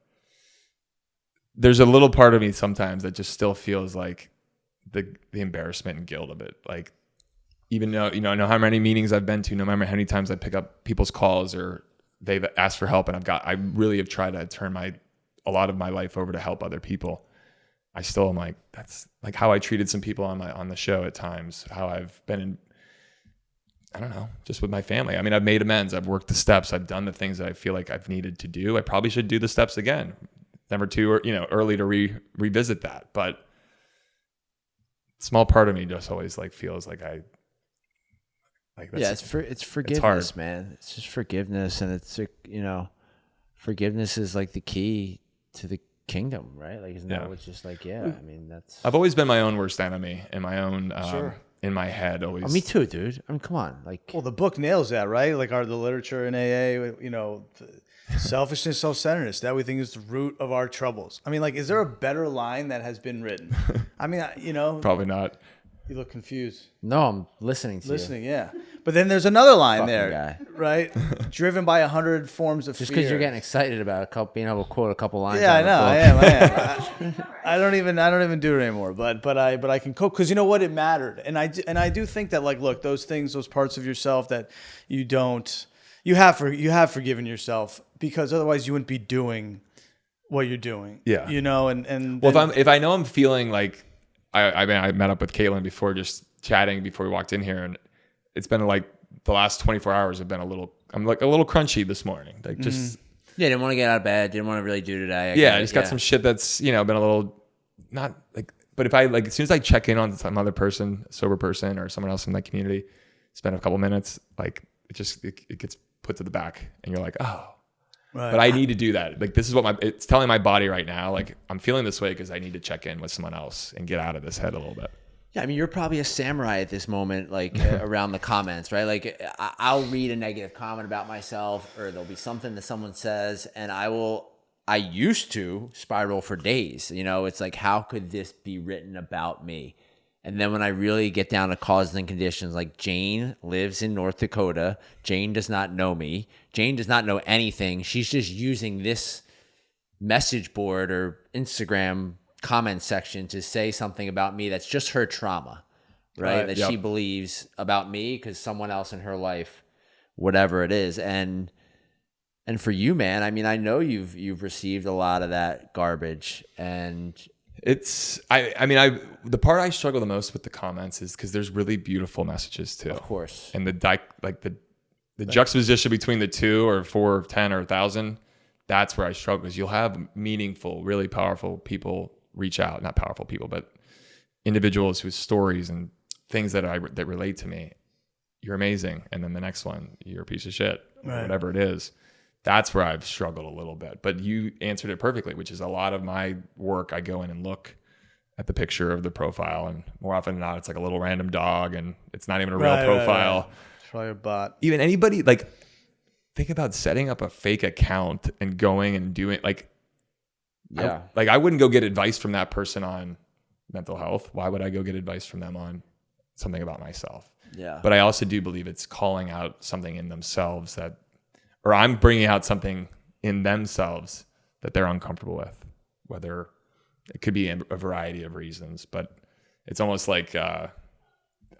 there's a little part of me sometimes that just still feels like the embarrassment and guilt of it. Like, even though, I know how many meetings I've been to, no matter how many times I pick up people's calls or they've asked for help, and I really have tried to turn a lot of my life over to help other people. I still am like, that's like how I treated some people on the show at times, how I've been in, I don't know, just with my family. I mean, I've made amends. I've worked the steps. I've done the things that I feel like I've needed to do. I probably should do the steps again. Never too, early to revisit that. But small part of me just always like feels like it's forgiveness, man. It's just forgiveness, and it's forgiveness is like the key to the kingdom, right? Like, isn't that what's just like, I mean, that's. I've always been my own worst enemy in my own in my head always. Oh, me too, dude. I mean, come on, like. Well, the book nails that, right? Like the literature in AA, selfishness, self-centeredness, that we think is the root of our troubles. I mean, like, is there a better line that has been written? I mean, probably not. You look confused. No, I'm listening to you. Yeah. But then there's another line Fucking there, guy. right? Driven by 100 forms of just fear. because you're getting excited about being able to quote a couple lines. Yeah, I know. I am. I don't even do it anymore. But I can cope, because you know what, it mattered, and I do think that, like, look, those things, those parts of yourself that you have forgiven yourself, because otherwise you wouldn't be doing what you're doing. Yeah. And well, if I know I'm feeling like. I met up with Caitlin before, just chatting before we walked in here, and it's been like the last 24 hours have been I'm like a little crunchy this morning. Like, just didn't want to get out of bed, didn't want to really do today. I just got some shit that's been a little not like. But if I as soon as I check in on some other person, sober person, or someone else in my community, spend a couple minutes, like it gets put to the back, and you're like, oh. Right. But I need to do that. Like, this is what it's telling my body right now. Like, I'm feeling this way because I need to check in with someone else and get out of this head a little bit. Yeah, I mean, you're probably a samurai at this moment, like around the comments, right? Like, I'll read a negative comment about myself, or there'll be something that someone says, and I used to spiral for days. It's like, how could this be written about me? And then when I really get down to causes and conditions, like, Jane lives in North Dakota. Jane does not know me. Jane does not know anything. She's just using this message board or Instagram comment section to say something about me that's just her trauma, right? That she believes about me because someone else in her life, whatever it is. And for you, man, I mean, I know you've received a lot of that garbage, and it's the part I struggle the most with the comments is because there's really beautiful messages too, of course, and the juxtaposition between the two, or 4 or 10 or 1,000, that's where I struggle, because you'll have meaningful, really powerful people reach out, not powerful people, but individuals whose stories and things that relate to me. You're amazing, and then the next one, you're a piece of shit, right, whatever it is. That's where I've struggled a little bit. But you answered it perfectly, which is a lot of my work. I go in and look at the picture of the profile, and more often than not, it's like a little random dog, and it's not even a real profile. Right. It's probably a bot. Even anybody, like, think about setting up a fake account and going and doing, like, I wouldn't go get advice from that person on mental health. Why would I go get advice from them on something about myself? Yeah. But I also do believe it's calling out something in themselves or I'm bringing out something in themselves that they're uncomfortable with, whether it could be a variety of reasons, but it's almost like I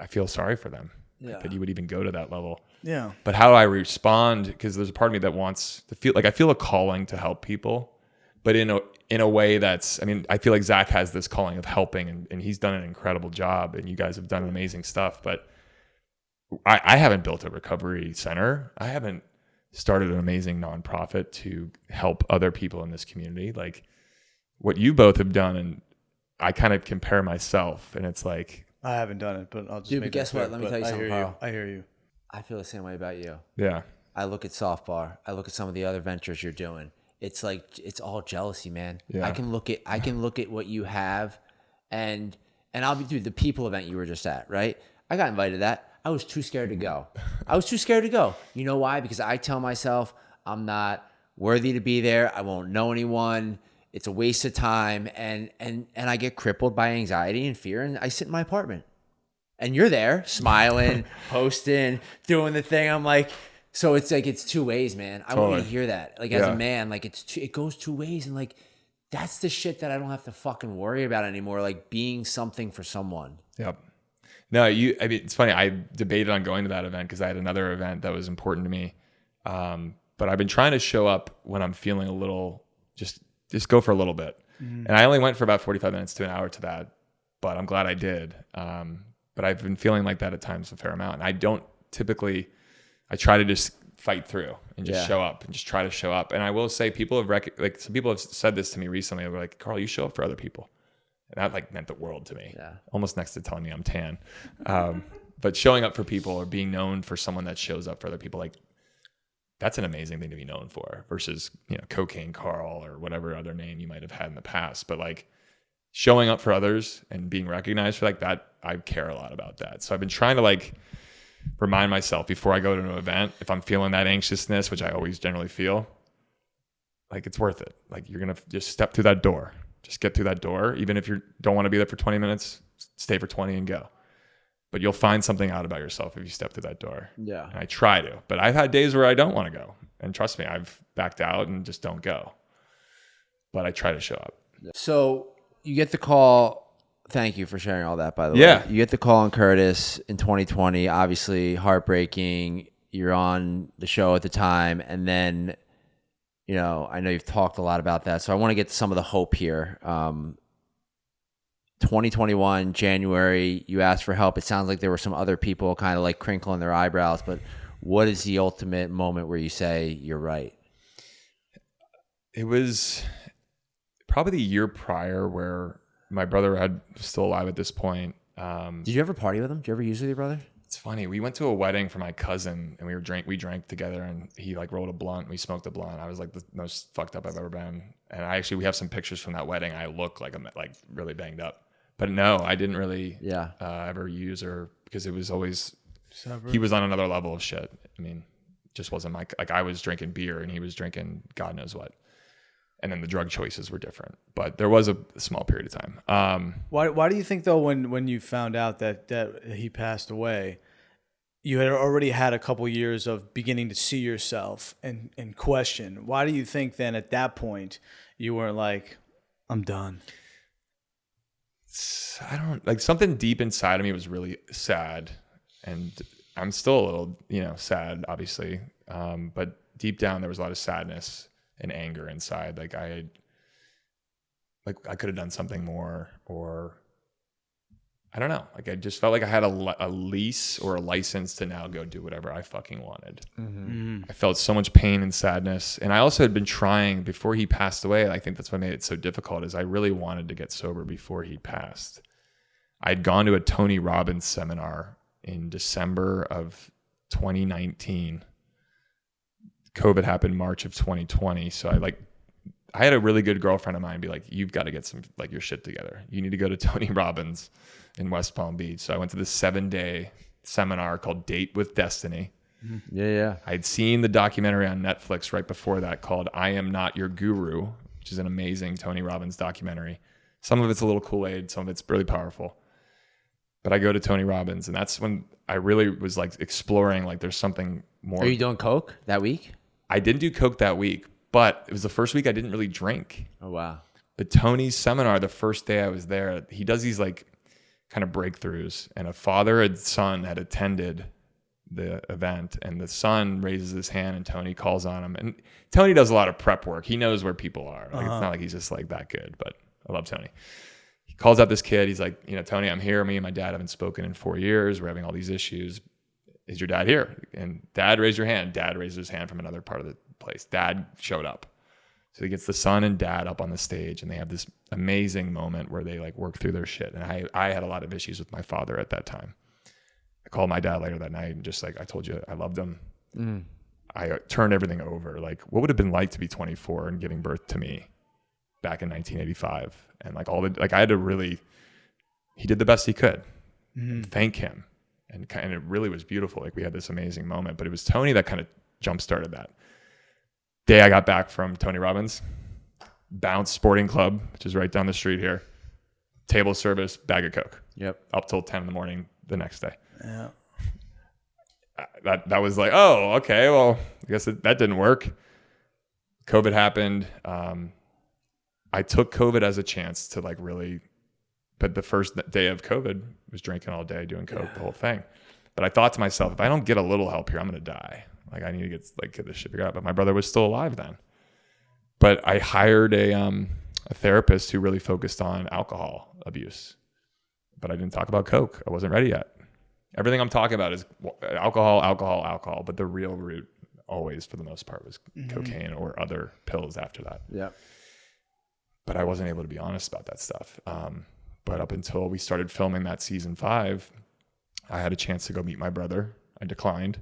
feel sorry for them, that you would even go to that level. Yeah. But how do I respond? Because there's a part of me that wants to feel like I feel a calling to help people, but in a way that's, I mean, I feel like Zac has this calling of helping, and he's done an incredible job, and you guys have done amazing stuff, but I haven't built a recovery center. I haven't started an amazing nonprofit to help other people in this community. Like what you both have done, and I kind of compare myself, and it's like, I haven't done it, but I'll just but guess what? Let me tell you something, Carl. I hear you. I feel the same way about you. Yeah. I look at SoftBar. I look at some of the other ventures you're doing. It's like, it's all jealousy, man. Yeah. I can look at what you have, and I'll be, dude, the people event you were just at, right? I got invited to that. I was too scared to go. You know why? Because I tell myself I'm not worthy to be there. I won't know anyone. It's a waste of time. And I get crippled by anxiety and fear, and I sit in my apartment. And you're there smiling, posting, doing the thing. I'm like, So it's like, it's two ways, man. I want you to hear that. Like as a man, like it goes two ways. And like, that's the shit that I don't have to fucking worry about anymore. Like being something for someone. Yep. No, I mean, it's funny. I debated on going to that event because I had another event that was important to me. But I've been trying to show up when I'm feeling a little, just go for a little bit. And I only went for about 45 minutes to an hour to that, but I'm glad I did. But I've been feeling like that at times a fair amount. And I don't typically, I try to just fight through and just show up and just try to show up. And I will say people have like some people have said this to me recently. They were like, Carl, you show up for other people. And that like meant the world to me. Yeah. Almost next to telling me I'm tan. But showing up for people or being known for someone that shows up for other people, like that's an amazing thing to be known for versus, Cocaine Carl or whatever other name you might have had in the past. But like showing up for others and being recognized for like that, I care a lot about that. So I've been trying to like remind myself before I go to an event, if I'm feeling that anxiousness, which I always generally feel, like it's worth it. Like you're going to just step through that door, just get through that door. Even if you don't want to be there for 20 minutes, stay for 20 and go. But you'll find something out about yourself if you step through that door. Yeah. And I try to, but I've had days where I don't want to go. And trust me, I've backed out and just don't go. But I try to show up. So you get the call. Thank you for sharing all that, by the way. Yeah. You get the call on Curtis in 2020, obviously heartbreaking. You're on the show at the time. And then, I know you've talked a lot about that. So I want to get some of the hope here. 2021, January, you asked for help. It sounds like there were some other people kind of like crinkling their eyebrows, but what is the ultimate moment where you say you're right? It was probably the year prior where my brother was still alive at this point. Did you ever party with him? Did you ever use with your brother? It's funny. We went to a wedding for my cousin and we drank together and he like rolled a blunt. We smoked a blunt. I was like the most fucked up I've ever been. And we have some pictures from that wedding. I look like I'm like really banged up. But no, I didn't really ever use her because it was always, he was on another level of shit. I mean, just wasn't like I was drinking beer and he was drinking God knows what. And then the drug choices were different, but there was a small period of time. Why do you think though, when you found out that he passed away, you had already had a couple years of beginning to see yourself and question, why do you think then at that point you weren't like, I'm done? I don't like something deep inside of me was really sad and I'm still a little, sad obviously. But deep down there was a lot of sadness and anger inside. Like I could have done something more or I don't know. Like I just felt like I had a lease or a license to now go do whatever I fucking wanted. Mm-hmm. I felt so much pain and sadness. And I also had been trying before he passed away. I think that's what made it so difficult is I really wanted to get sober before he passed. I'd gone to a Tony Robbins seminar in December of 2019. COVID happened March of 2020. So I had a really good girlfriend of mine be like, you've got to get some like your shit together. You need to go to Tony Robbins in West Palm Beach. So I went to this 7-day seminar called Date with Destiny. Yeah. I'd seen the documentary on Netflix right before that called I Am Not Your Guru, which is an amazing Tony Robbins documentary. Some of it's a little Kool-Aid, some of it's really powerful. But I go to Tony Robbins and that's when I really was like exploring like there's something more. Are you doing coke that week? I didn't do coke that week, but it was the first week I didn't really drink. Oh, wow. But Tony's seminar, the first day I was there, he does these like kind of breakthroughs and a father and son had attended the event and the son raises his hand and Tony calls on him. And Tony does a lot of prep work. He knows where people are. Like, It's not like he's just like that good, but I love Tony. He calls out this kid. He's like, Tony, I'm here. Me and my dad haven't spoken in 4 years. We're having all these issues. Is your dad here? And dad, raise your hand. Dad raised his hand from another part of the place. Dad showed up. So he gets the son and dad up on the stage and they have this amazing moment where they like work through their shit. And I had a lot of issues with my father at that time. I called my dad later that night and just like, I told you I loved him. I turned everything over. Like what would it have been like to be 24 and giving birth to me back in 1985? And like I had to really, he did the best he could. Thank him. And it really was beautiful. Like we had this amazing moment, but it was Tony that kind of jump started that. Day I got back from Tony Robbins, Bounce Sporting Club, which is right down the street here, table service, bag of Coke. Yep. Up till 10 in the morning the next day. Yeah. that was like, oh, okay, well, I guess that didn't work. COVID happened. I took COVID as a chance to like really, but the first day of COVID was drinking all day, doing coke, the whole thing. But I thought to myself, if I don't get a little help here, I'm going to die. Like I need to get this shit figured out. But my brother was still alive then. But I hired a therapist who really focused on alcohol abuse. But I didn't talk about coke. I wasn't ready yet. Everything I'm talking about is alcohol. But the real root always, for the most part, was cocaine or other pills after that. Yeah. But I wasn't able to be honest about that stuff. But up until we started filming that season 5, I had a chance to go meet my brother. I declined.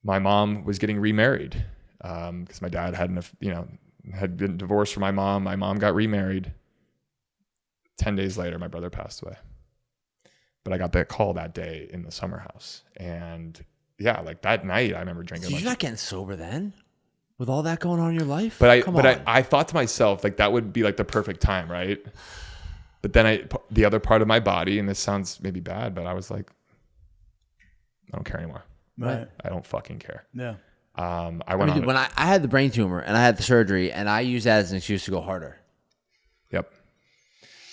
My mom was getting remarried because my dad had been divorced from my mom. My mom got remarried. 10 days later, my brother passed away. But I got that call that day in the summer house. And yeah, like that night, I remember drinking. So you're not getting sober then? With all that going on in your life? But I thought to myself, like that would be like the perfect time, right? But then the other part of my body, and this sounds maybe bad, but I was like, I don't care anymore. Right. I don't fucking care. Yeah. When I had the brain tumor and I had the surgery, and I used that as an excuse to go harder. Yep.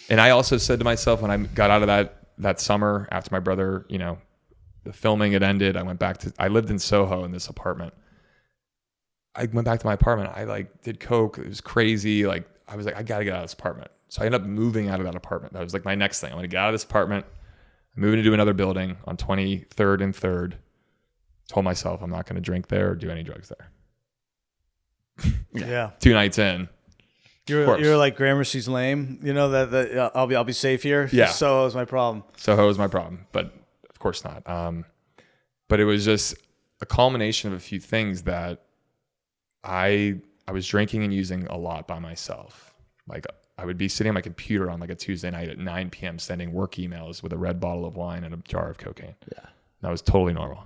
And I also said to myself when I got out of that summer after my brother, the filming had ended, I lived in Soho in this apartment. I went back to my apartment. I like did coke. It was crazy. Like I was like, I gotta get out of this apartment. So I ended up moving out of that apartment. That was like my next thing. I'm gonna get out of this apartment. I'm moving to another building on 23rd and 3rd. Told myself I'm not gonna drink there or do any drugs there. Yeah. 2 nights in. You're like Gramercy's lame. You know that I'll be safe here. Yeah. Soho is my problem. Soho is my problem, but of course not. But it was just a culmination of a few things that I was drinking and using a lot by myself. Like I would be sitting on my computer on like a Tuesday night at 9 p.m. sending work emails with a red bottle of wine and a jar of cocaine. Yeah. That was totally normal.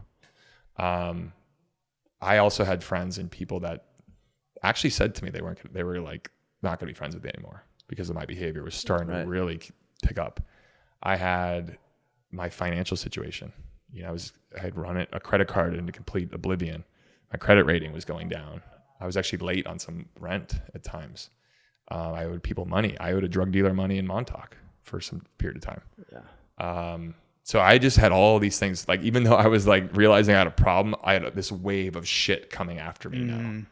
I also had friends and people that actually said to me they were like not going to be friends with me anymore because of my behavior was starting to really pick up. I had my financial situation. I had run a credit card into complete oblivion. My credit rating was going down. I was actually late on some rent at times. I owed people money. I owed a drug dealer money in Montauk for some period of time. Yeah. So I just had all these things. Like even though I was like realizing I had a problem, I had this wave of shit coming after me now. And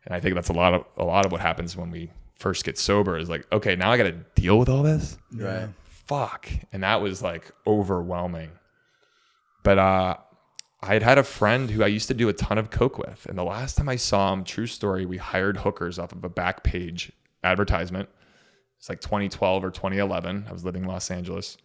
I think that's a lot of what happens when we first get sober is like, okay, now I got to deal with all this. Right. Fuck. And that was like overwhelming. But I had a friend who I used to do a ton of coke with. And the last time I saw him, true story, we hired hookers off of a back page advertisement. It's like 2012 or 2011. I was living in Los Angeles.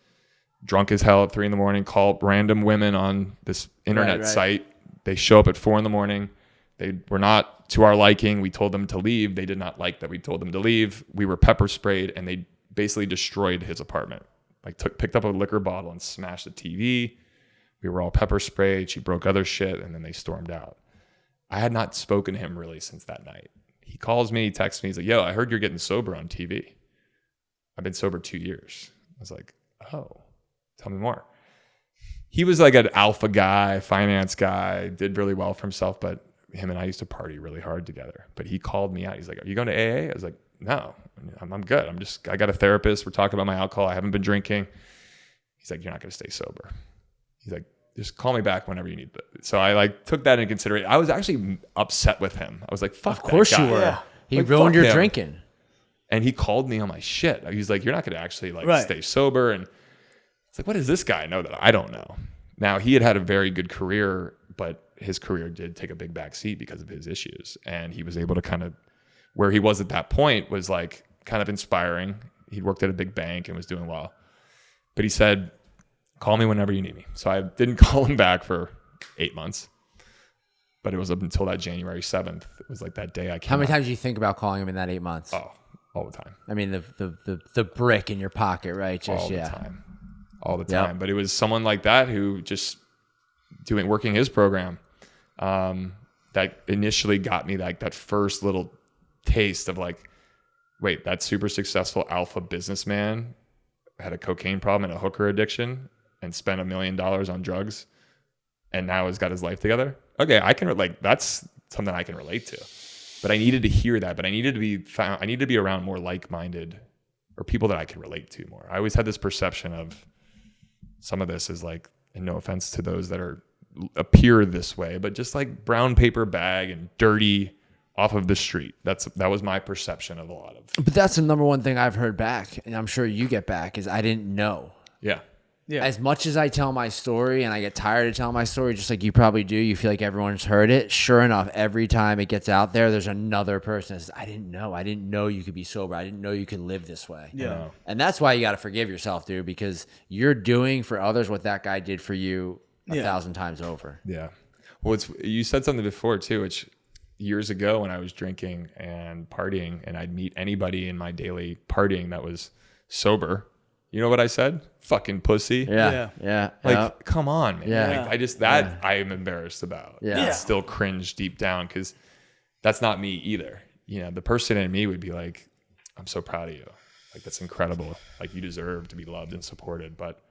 Drunk as hell at 3 a.m, call random women on this internet site. They show up at 4 a.m. They were not to our liking. We told them to leave. They did not like that we told them to leave. We were pepper sprayed and they basically destroyed his apartment. Like picked up a liquor bottle and smashed the TV. We were all pepper sprayed. She broke other shit and then they stormed out. I had not spoken to him really since that night. He calls me, texts me. He's like, yo, I heard you're getting sober on TV. I've been sober 2 years. I was like, oh, tell me more. He was like an alpha guy, finance guy, did really well for himself, but him and I used to party really hard together. But he called me out. He's like, are you going to AA? I was like, no, I'm good. I got a therapist. We're talking about my alcohol. I haven't been drinking. He's like, you're not going to stay sober. He's like, just call me back whenever you need it. So I like took that into consideration. I was actually upset with him. I was like, fuck that guy. Of course you were. Yeah. He ruined your drinking. And he called me on my shit. He's like, you're not going to actually stay sober. And it's like, what does this guy know that I don't know? Now, he had a very good career, but his career did take a big back seat because of his issues. And he was able to kind of, where he was at that point was like kind of inspiring. He worked at a big bank and was doing well. But he said, call me whenever you need me. So I didn't call him back for 8 months. But it was up until that January 7th. It was like that day I came How many times do you think about calling him in that 8 months? Oh, all the time. I mean, the brick in your pocket, right? Just all the time. But it was someone like that who just working his program that initially got me like that first little taste of like, wait, that super successful alpha businessman had a cocaine problem and a hooker addiction and spent $1 million on drugs. and now has got his life together. Okay, I can that's something I can relate to. But I needed to hear that. But I needed to be around more like-minded or people that I could relate to more. I always had this perception of some of this is like, and no offense to those that appear this way, but just like brown paper bag and dirty off of the street. That was my perception of a lot of. But that's the number one thing I've heard back, and I'm sure you get back, is I didn't know. Yeah. Yeah. As much as I tell my story and I get tired of telling my story, just like you probably do, you feel like everyone's heard it. Sure enough, every time it gets out there, there's another person that says, I didn't know you could be sober. I didn't know you could live this way. Yeah. And that's why you got to forgive yourself, dude, because you're doing for others what that guy did for you 1,000 times over. Yeah. Well, you said something before too, which years ago when I was drinking and partying and I'd meet anybody in my daily partying that was sober, you know what I said? Fucking pussy. Yeah. Like, come on, man. Yeah. Like, I am embarrassed about. Yeah. I still cringe deep down because that's not me either. You know, the person in me would be like, I'm so proud of you. Like, that's incredible. Like, you deserve to be loved and supported. But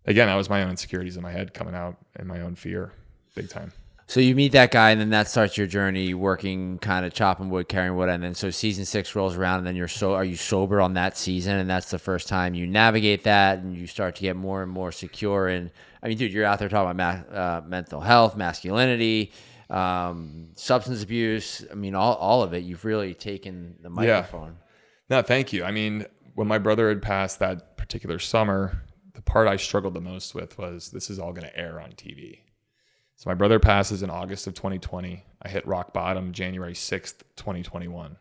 again, that was my own insecurities in my head coming out and my own fear big time. So you meet that guy, and then that starts your journey working, kind of chopping wood, carrying wood, and then so season 6 rolls around, and then are you sober on that season, and that's the first time you navigate that, and you start to get more and more secure. And I mean, dude, you're out there talking about mental health, masculinity, substance abuse. I mean, all of it. You've really taken the microphone. No, thank you. I mean, when my brother had passed that particular summer, the part I struggled the most with was this is all going to air on TV. So my brother passes in August of 2020. I hit rock bottom January 6th, 2021.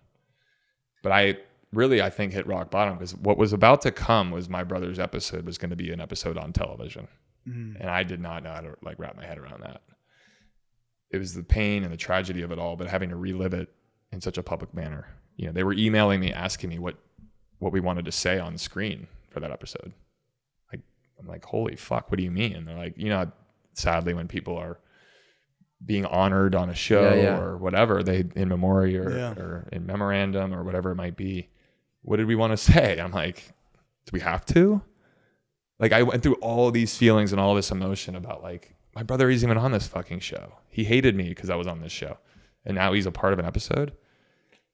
But I think hit rock bottom because what was about to come was my brother's episode was going to be an episode on television. And I did not know how to like wrap my head around that. It was the pain and the tragedy of it all, but having to relive it in such a public manner. You know, they were emailing me, asking me what we wanted to say on screen for that episode. Like, I'm like, holy fuck, what do you mean? And they're like, you know, sadly when people are being honored on a show or whatever, they in memoriam or in memorandum or whatever it might be, what did we want to say? I'm like, do we have to? Like, I went through all these feelings and all this emotion about like, my brother isn't even on this fucking show. He hated me because I was on this show. And now he's a part of an episode.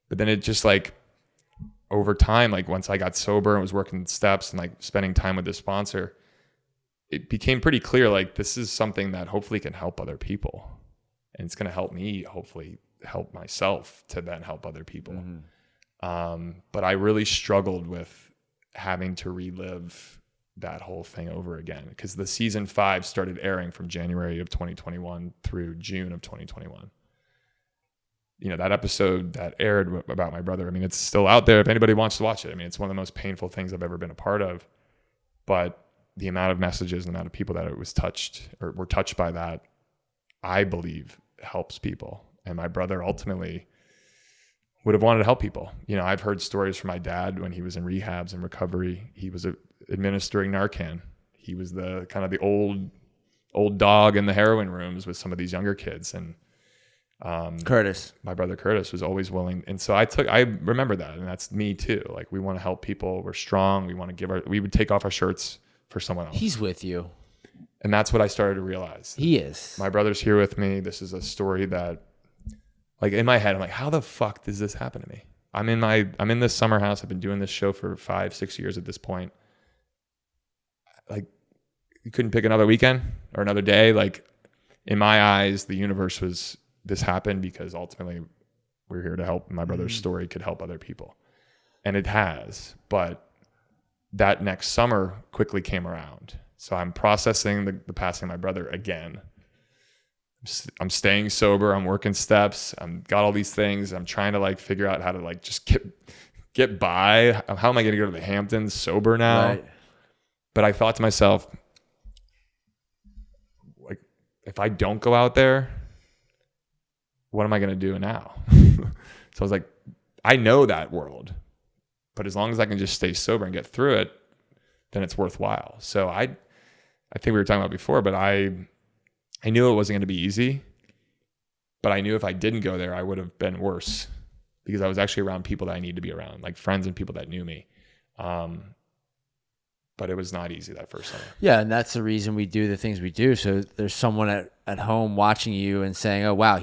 But then it just like, over time, like once I got sober and was working steps and like spending time with this sponsor, it became pretty clear, like this is something that hopefully can help other people. And it's going to help me hopefully help myself to then help other people. But I really struggled with having to relive that whole thing over again because the season 5 started airing from January of 2021 through June of 2021. You know, that episode that aired about my brother, I mean, it's still out there if anybody wants to watch it. I mean, it's one of the most painful things I've ever been a part of. But the amount of messages and the amount of people that it was touched or were touched by that, I believe helps people. And my brother ultimately would have wanted to help people. You know, I've heard stories from my dad when he was in rehabs and recovery. He was administering Narcan. He was the kind of the old dog in the heroin rooms with some of these younger kids. And Curtis, my brother Curtis, was always willing. And so I remember that. And that's me too. Like, we want to help people. We're strong. We want to we would take off our shirts for someone else. he's with you. And that's what I started to realize. He is. My brother's here with me. This is a story that, like, in my head, I'm like, how the fuck does this happen to me? I'm in this summer house. I've been doing this show for 5-6 years at this point. Like, you couldn't pick another weekend or another day. Like, in my eyes, the universe was, this happened because ultimately we're here to help. My brother's story could help other people. And it has. But that next summer quickly came around. So I'm processing the passing of my brother again. I'm staying sober. I'm working steps. I'm got all these things. I'm trying to like figure out how to like just get by. How am I going to go to the Hamptons sober now? Right. But I thought to myself, like, if I don't go out there, what am I going to do now? So I was like, I know that world, but as long as I can just stay sober and get through it, then it's worthwhile. So I think we were talking about before, but I knew it wasn't going to be easy, but I knew if I didn't go there, I would have been worse because I was actually around people that I need to be around, like friends and people that knew me. But but it was not easy that first summer. Yeah, and that's the reason we do the things we do. So there's someone at home watching you and saying, "Oh wow,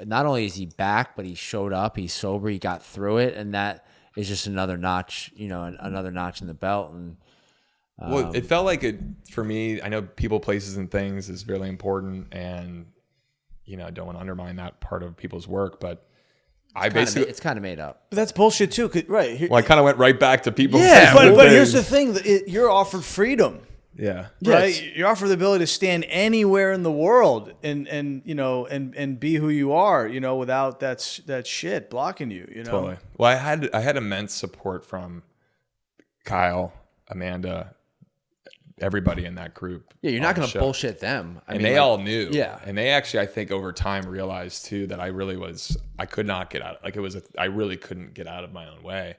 not only is he back, but he showed up. He's sober. He got through it." And that is just another notch, another notch in the belt. And well, it felt like it for me. I know people, places, and things is really important, and I don't want to undermine that part of people's work, but it's kind of made up. But that's bullshit too, right? Well, I kind of went right back to people. Yeah, but here's the thing: you're offered freedom. Yeah. Right. You're offered the ability to stand anywhere in the world and be who you are, without that shit blocking you, Totally. Well, I had immense support from Kyle, Amanda, everybody in that group. Yeah, you're not going to bullshit them. They all knew. Yeah. And they actually, I think over time realized too that I could not get out. I really couldn't get out of my own way.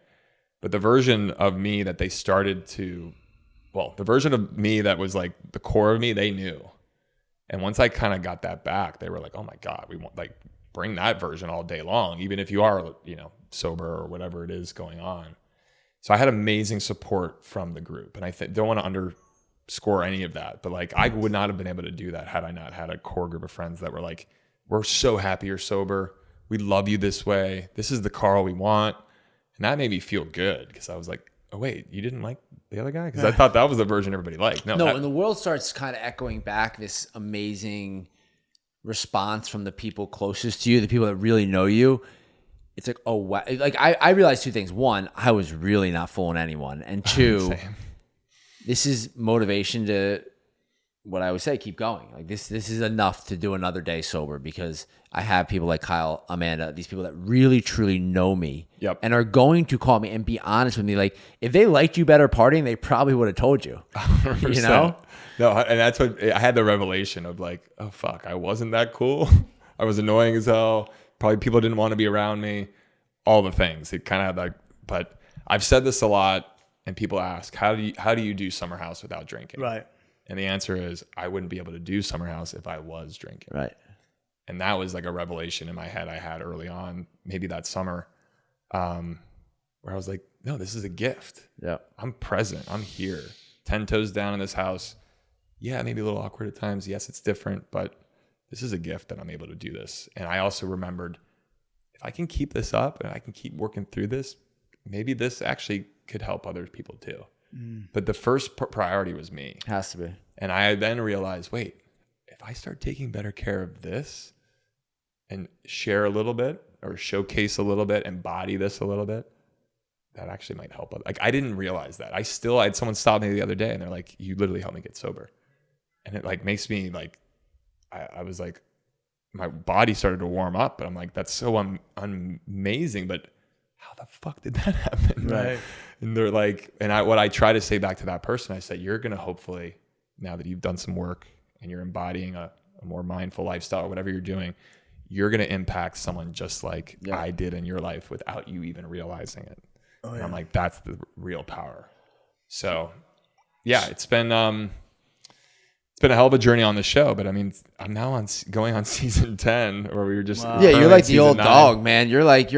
But the version of me that they started to, the version of me that was like the core of me, they knew. And once I kind of got that back, they were like, oh my God, we want bring that version all day long, even if you are, sober or whatever it is going on. So I had amazing support from the group. And I don't want to underscore any of that, but I would not have been able to do that had I not had a core group of friends that were like, we're so happy you're sober. We love you this way. This is the Carl we want. And that made me feel good because I was like, oh wait, you didn't like the other guy? Because I thought that was the version everybody liked. No, and the world starts kind of echoing back this amazing response from the people closest to you, the people that really know you. It's like, oh wow. I realized two things. One, I was really not fooling anyone. And two, this is motivation to, what I would say, keep going. This is enough to do another day sober because I have people like Kyle, Amanda, these people that really truly know me and are going to call me and be honest with me. Like if they liked you better partying, they probably would have told you. 100%. No, and that's what I had, the revelation of like, oh fuck, I wasn't that cool. I was annoying as hell. Probably people didn't want to be around me. All the things. It kind of had but I've said this a lot, and people ask, how do you do Summer House without drinking? Right. And the answer is, I wouldn't be able to do Summer House if I was drinking. Right. And that was like a revelation in my head I had early on, maybe that summer, where I was like, no, this is a gift. Yeah. I'm present. I'm here. 10 toes down in this house. Yeah, maybe a little awkward at times. Yes, it's different, but this is a gift that I'm able to do this. And I also remembered, if I can keep this up and I can keep working through this, maybe this actually could help other people too. But the first priority was me. Has to be. And I then realized, wait, if I start taking better care of this and share a little bit or showcase a little bit, embody this a little bit, that actually might help. I didn't realize that. I had someone stop me the other day and they're like, you literally helped me get sober. And it makes me I was like, my body started to warm up, but I'm like, that's so amazing. But how the fuck did that happen? Right. And they're like, what I try to say back to that person, I said, you're going to hopefully, now that you've done some work and you're embodying a more mindful lifestyle or whatever you're doing, you're going to impact someone just like I did in your life without you even realizing it. Oh, and I'm like, that's the real power. So yeah, it's been a hell of a journey on the show, but I mean, I'm now going on season 10, where we were just you're like the old 9. Dog, man. You're like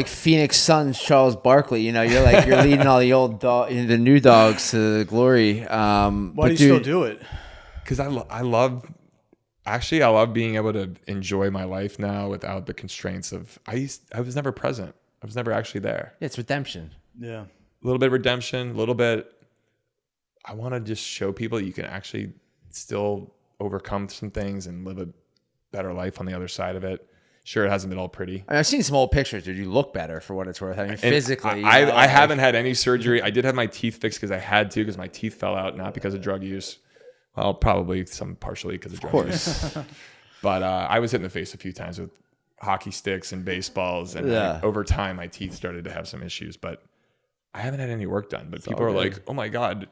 Phoenix Suns Charles Barkley. You're leading all the new dogs to glory. Why do you still do it? Because I love being able to enjoy my life now without the constraints of I was never present. I was never actually there. It's redemption. Yeah, a little bit of redemption, a little bit. I want to just show people you can actually still overcome some things and live a better life on the other side of it. Sure, it hasn't been all pretty. I've seen some old pictures, dude. You look better for what it's worth. I mean, physically. I haven't had any surgery. I did have my teeth fixed because I had to, because my teeth fell out, not because of drug use. Well, probably partially because of drug use. But I was hit in the face a few times with hockey sticks and baseballs. And over time, my teeth started to have some issues. But I haven't had any work done. But people are like, oh, my God.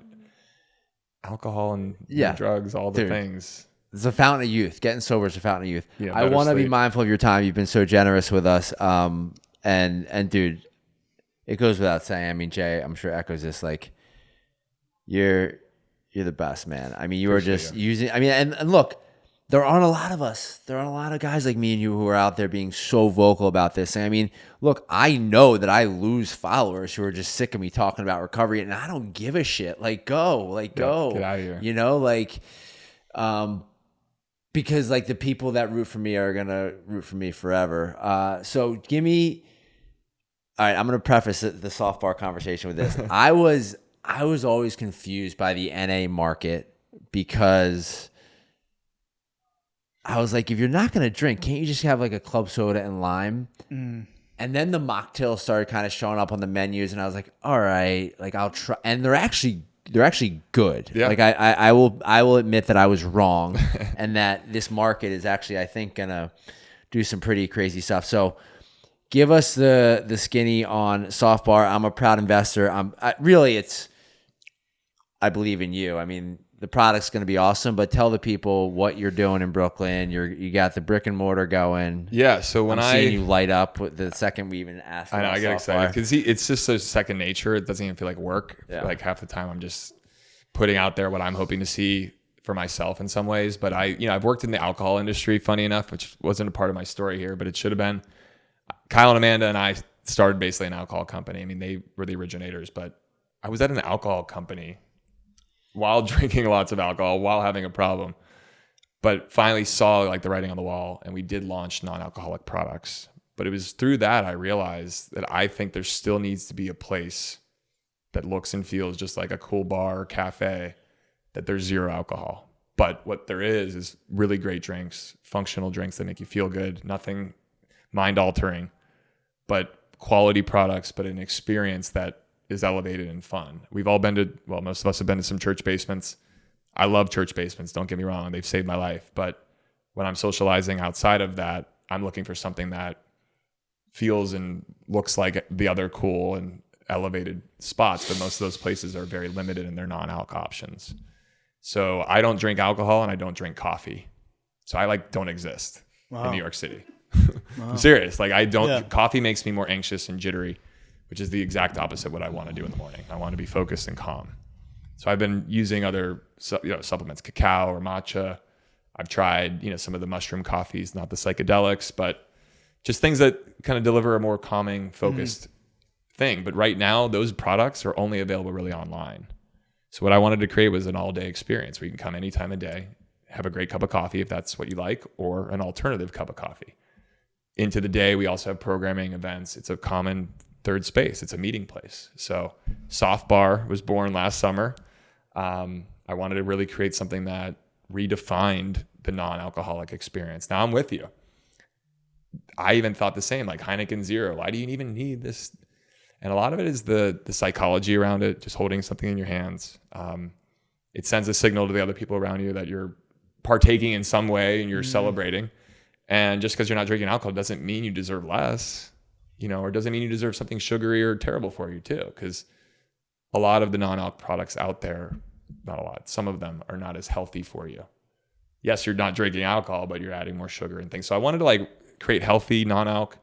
Alcohol and drugs, all the things. It's a fountain of youth. Getting sober is a fountain of youth. Yeah, I want to be mindful of your time. You've been so generous with us. And dude, it goes without saying. I mean, Jay, I'm sure echoes this. Like, you're the best, man. I mean, you are just using. I mean, and look, there aren't a lot of us. There aren't a lot of guys like me and you who are out there being so vocal about this. And I mean, look, I know that I lose followers who are just sick of me talking about recovery, and I don't give a shit. Like, go. Get out of here. You know, like, because like the people that root for me are gonna root for me forever. So give me. All right, I'm gonna preface the SoftBar conversation with this. I was always confused by the NA market because I was like, if you're not going to drink, can't you just have like a club soda and lime? And then the mocktails started kind of showing up on the menus, and I was like, all right, like I'll try. And they're actually good. Yeah. Like I will admit that I was wrong, and that this market is actually, I think, gonna do some pretty crazy stuff. So give us the skinny on SoftBar. I'm a proud investor. I believe in you. I mean, the product's going to be awesome, but tell the people what you're doing in Brooklyn. You got the brick and mortar going. Yeah. So when I'm seeing you light up with the second we even asked. I know, I get excited because it's just so second nature. It doesn't even feel like work. Yeah. Like half the time I'm just putting out there what I'm hoping to see for myself in some ways. But I've worked in the alcohol industry, funny enough, which wasn't a part of my story here, but it should have been. Kyle and Amanda and I started basically an alcohol company. I mean, they were the originators, but I was at an alcohol company while drinking lots of alcohol, while having a problem, but finally saw like the writing on the wall, and we did launch non-alcoholic products. But it was through that I realized that I think there still needs to be a place that looks and feels just like a cool bar or cafe, that there's zero alcohol. But what there is really great drinks, functional drinks that make you feel good, nothing mind-altering, but quality products, but an experience that is elevated and fun. We've all been to, well, most of us have been to some church basements. I love church basements, don't get me wrong. They've saved my life. But when I'm socializing outside of that, I'm looking for something that feels and looks like the other cool and elevated spots. But most of those places are very limited in their non-alc options. So I don't drink alcohol and I don't drink coffee. So I don't exist in New York City. Wow. I'm serious. Like coffee makes me more anxious and jittery, which is the exact opposite of what I want to do in the morning. I want to be focused and calm. So I've been using other supplements, cacao or matcha. I've tried, some of the mushroom coffees, not the psychedelics, but just things that kind of deliver a more calming, focused thing. But right now, those products are only available really online. So what I wanted to create was an all-day experience where you can come any time of day, have a great cup of coffee if that's what you like, or an alternative cup of coffee. Into the day, we also have programming, events. It's a common third space. It's a meeting place. So SoftBar was born last summer. I wanted to really create something that redefined the non-alcoholic experience. Now I'm with you. I even thought the same, like Heineken Zero. Why do you even need this? And a lot of it is the psychology around it, just holding something in your hands. It sends a signal to the other people around you that you're partaking in some way and you're celebrating. And just because you're not drinking alcohol doesn't mean you deserve less, or doesn't mean you deserve something sugary or terrible for you too. Because a lot of the non-alc products out there, not a lot, some of them are not as healthy for you. Yes, you're not drinking alcohol, but you're adding more sugar and things. So I wanted to create healthy non-alc,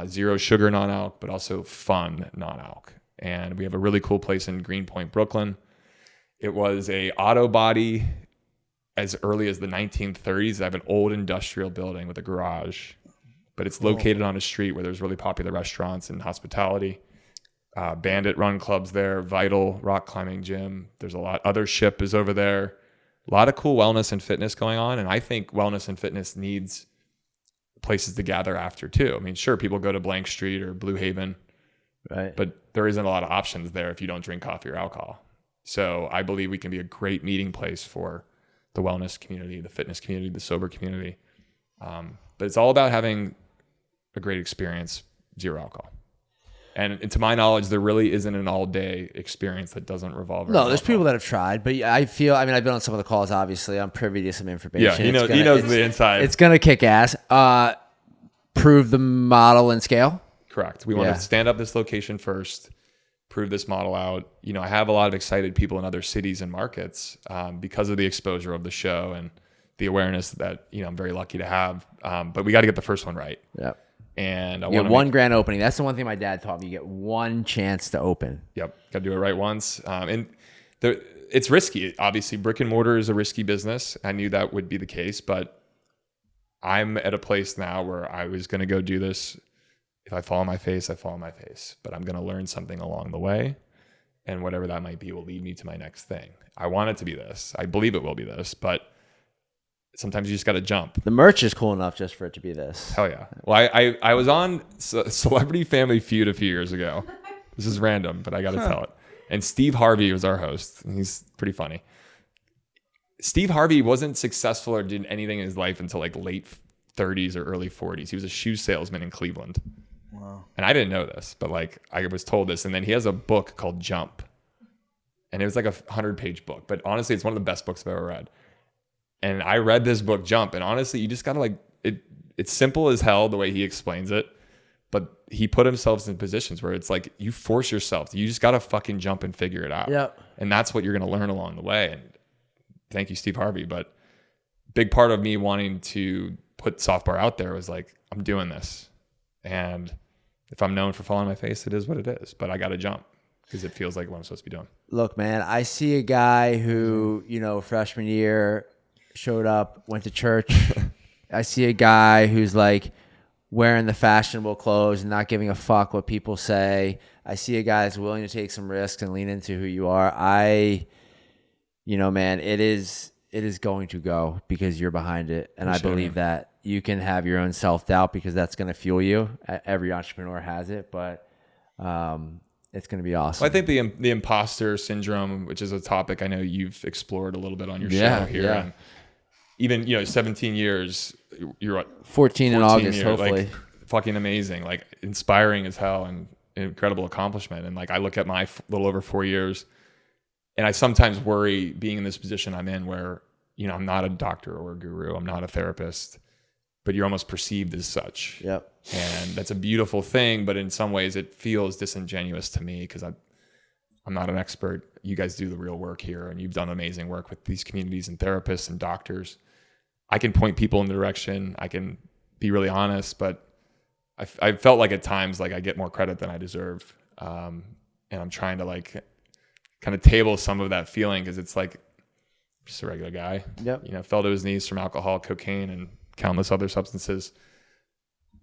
zero sugar non-alc, but also fun non-alc. And we have a really cool place in Greenpoint, Brooklyn. It was a auto body as early as the 1930s. I have an old industrial building with a garage, but it's located on a street where there's really popular restaurants and hospitality. Bandit run clubs there, Vital rock climbing gym. There's a lot. Other Ship is over there. A lot of cool wellness and fitness going on. And I think wellness and fitness needs places to gather after too. I mean, sure, people go to Blank Street or Blue Haven, right? But there isn't a lot of options there if you don't drink coffee or alcohol. So I believe we can be a great meeting place for the wellness community, the fitness community, the sober community. But it's all about having a great experience, zero alcohol. And to my knowledge, there really isn't an all-day experience that doesn't revolve around there's alcohol. people that have tried, but I've been on some of the calls, obviously. I'm privy to some information. Yeah, he knows the inside. It's going to kick ass. Prove the model and scale? Correct. We want to stand up this location first, prove this model out. I have a lot of excited people in other cities and markets because of the exposure of the show and the awareness that, I'm very lucky to have. But we got to get the first one right. Yep. And I want one grand opening. That's the one thing my dad taught me. You get one chance to open. Yep. Got to do it right once. And it's risky. Obviously, brick and mortar is a risky business. I knew that would be the case, but I'm at a place now where I was going to go do this. If I fall on my face, I fall on my face, but I'm going to learn something along the way. And whatever that might be will lead me to my next thing. I want it to be this. I believe it will be this, but sometimes you just got to jump. The merch is cool enough just for it to be this. Hell yeah. Well, I was on Celebrity Family Feud a few years ago. This is random, but I got to tell it. And Steve Harvey was our host. And he's pretty funny. Steve Harvey wasn't successful or did anything in his life until like late 30s or early 40s. He was a shoe salesman in Cleveland. Wow. And I didn't know this, but like I was told this. And then he has a book called Jump. And it was like a 100-page book. But honestly, it's one of the best books I've ever read. And I read this book, Jump. And honestly, you just got to like, it's simple as hell the way he explains it. But he put himself in positions where it's like you force yourself. You just got to fucking jump and figure it out. Yep. And that's what you're going to learn along the way. And thank you, Steve Harvey. But big part of me wanting to put SoftBar out there was like, I'm doing this. And if I'm known for falling on my face, it is what it is. But I got to jump because it feels like what I'm supposed to be doing. Look, man, I see a guy who, freshman year showed up, went to church. I see a guy who's like wearing the fashionable clothes and not giving a fuck what people say. I see a guy that's willing to take some risks and lean into who you are. Man, it is going to go because you're behind it. And I believe that you can have your own self-doubt because that's going to fuel you. Every entrepreneur has it, but it's going to be awesome. Well, I think the imposter syndrome, which is a topic I know you've explored a little bit on your show here. Yeah. And even, 17 years, you're what? 14 in August, years, hopefully. like, fucking amazing, like inspiring as hell and incredible accomplishment. And like, I look at my little over 4 years and I sometimes worry being in this position I'm in where, I'm not a doctor or a guru. I'm not a therapist, but you're almost perceived as such. Yep. And that's a beautiful thing. But in some ways it feels disingenuous to me because I'm not an expert. You guys do the real work here and you've done amazing work with these communities and therapists and doctors. I can point people in the direction. I can be really honest, but I felt like at times, like I get more credit than I deserve. And I'm trying to like kind of table some of that feeling because it's like, just a regular guy, fell to his knees from alcohol, cocaine, and countless other substances.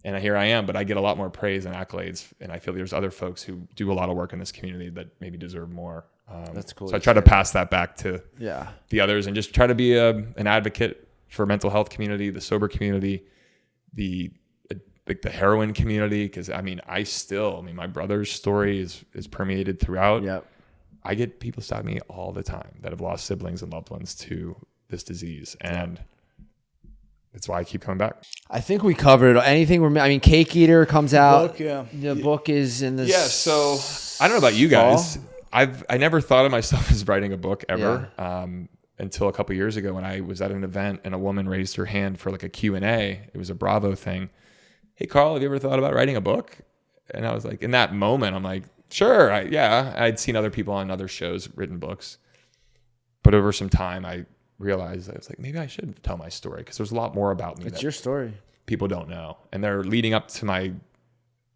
And here I am, but I get a lot more praise and accolades. And I feel there's other folks who do a lot of work in this community that maybe deserve more. That's cool. So I try to pass that back to the others and just try to be an advocate for mental health community, the sober community, the heroin community. Cause my brother's story is permeated throughout. Yep. I get people stop me all the time that have lost siblings and loved ones to this disease. And that's why I keep coming back. I think we covered anything. Cake Eater comes out. Book, yeah. The book is in the so I don't know about you guys. I never thought of myself as writing a book ever. Until a couple of years ago when I was at an event and a woman raised her hand for like a Q&A. It was a Bravo thing. Hey, Carl, have you ever thought about writing a book? And I was like, in that moment, I'm like, sure. I'd seen other people on other shows written books. But over some time, I realized I was like, maybe I should tell my story because there's a lot more about me. It's your story. People don't know. And they're leading up to my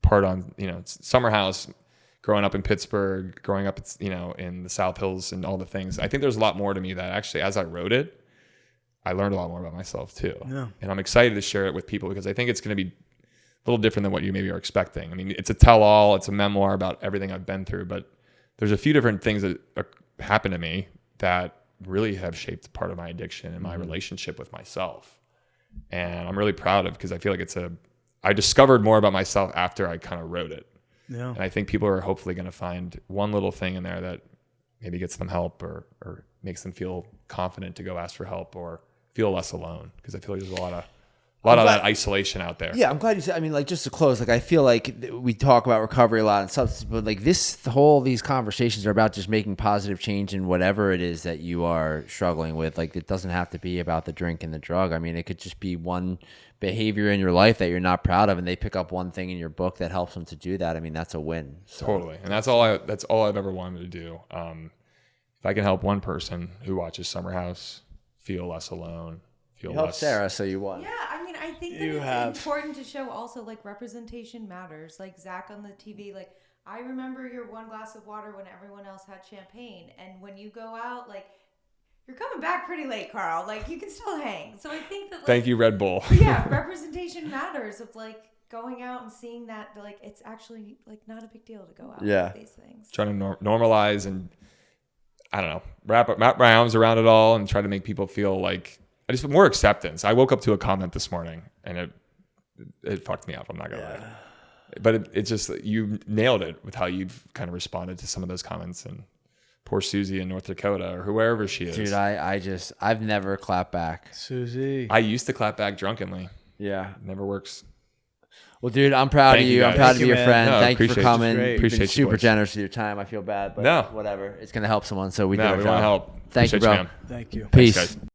part on, Summer House, growing up in Pittsburgh, growing up, in the South Hills and all the things. I think there's a lot more to me that actually, as I wrote it, I learned a lot more about myself too. Yeah. And I'm excited to share it with people because I think it's going to be a little different than what you maybe are expecting. It's a tell-all, it's a memoir about everything I've been through, but there's a few different things that happened to me that really have shaped part of my addiction and my relationship with myself. And I'm really proud of because I feel like I discovered more about myself after I kind of wrote it. Yeah. And I think people are hopefully going to find one little thing in there that maybe gets them help or makes them feel confident to go ask for help or feel less alone. Because I feel like there's a lot of that isolation out there. Yeah, I'm glad you said. Just to close, I feel like we talk about recovery a lot and substance, but these conversations are about just making positive change in whatever it is that you are struggling with. It doesn't have to be about the drink and the drug. It could just be one behavior in your life that you're not proud of, and they pick up one thing in your book that helps them to do that. That's a win. So. Totally, and that's all I've ever wanted to do. If I can help one person who watches Summer House feel less alone. You helped Sarah, so you won. Yeah, I think that it's important to show also representation matters. Zac on the TV, I remember your one glass of water when everyone else had champagne. And when you go out, like, you're coming back pretty late, Carl. Like, you can still hang. So I think that, like, Thank you, Red Bull. yeah, representation matters of, like, going out and seeing that, like, it's actually, like, not a big deal to go out with these things. Trying to normalize and, I don't know, wrap my arms around it all and try to make people feel like, I just more acceptance. I woke up to a comment this morning and it fucked me up. I'm not going to lie. But it's just, you nailed it with how you've kind of responded to some of those comments. And poor Susie in North Dakota or whoever she is. Dude, I've never clapped back. Susie. I used to clap back drunkenly. Yeah. It never works. Well, dude, I'm proud Thank of you you. I'm guys. proud Thank to be you, your man. friend. No, Thank you for appreciate you. coming. Great. You've been Appreciate you, super boys. generous with your time. I feel bad, but No. whatever. It's going to help someone, so we did No, our we job. want to help. Thank you, Appreciate bro. man. Thank you. Peace. Thanks, guys.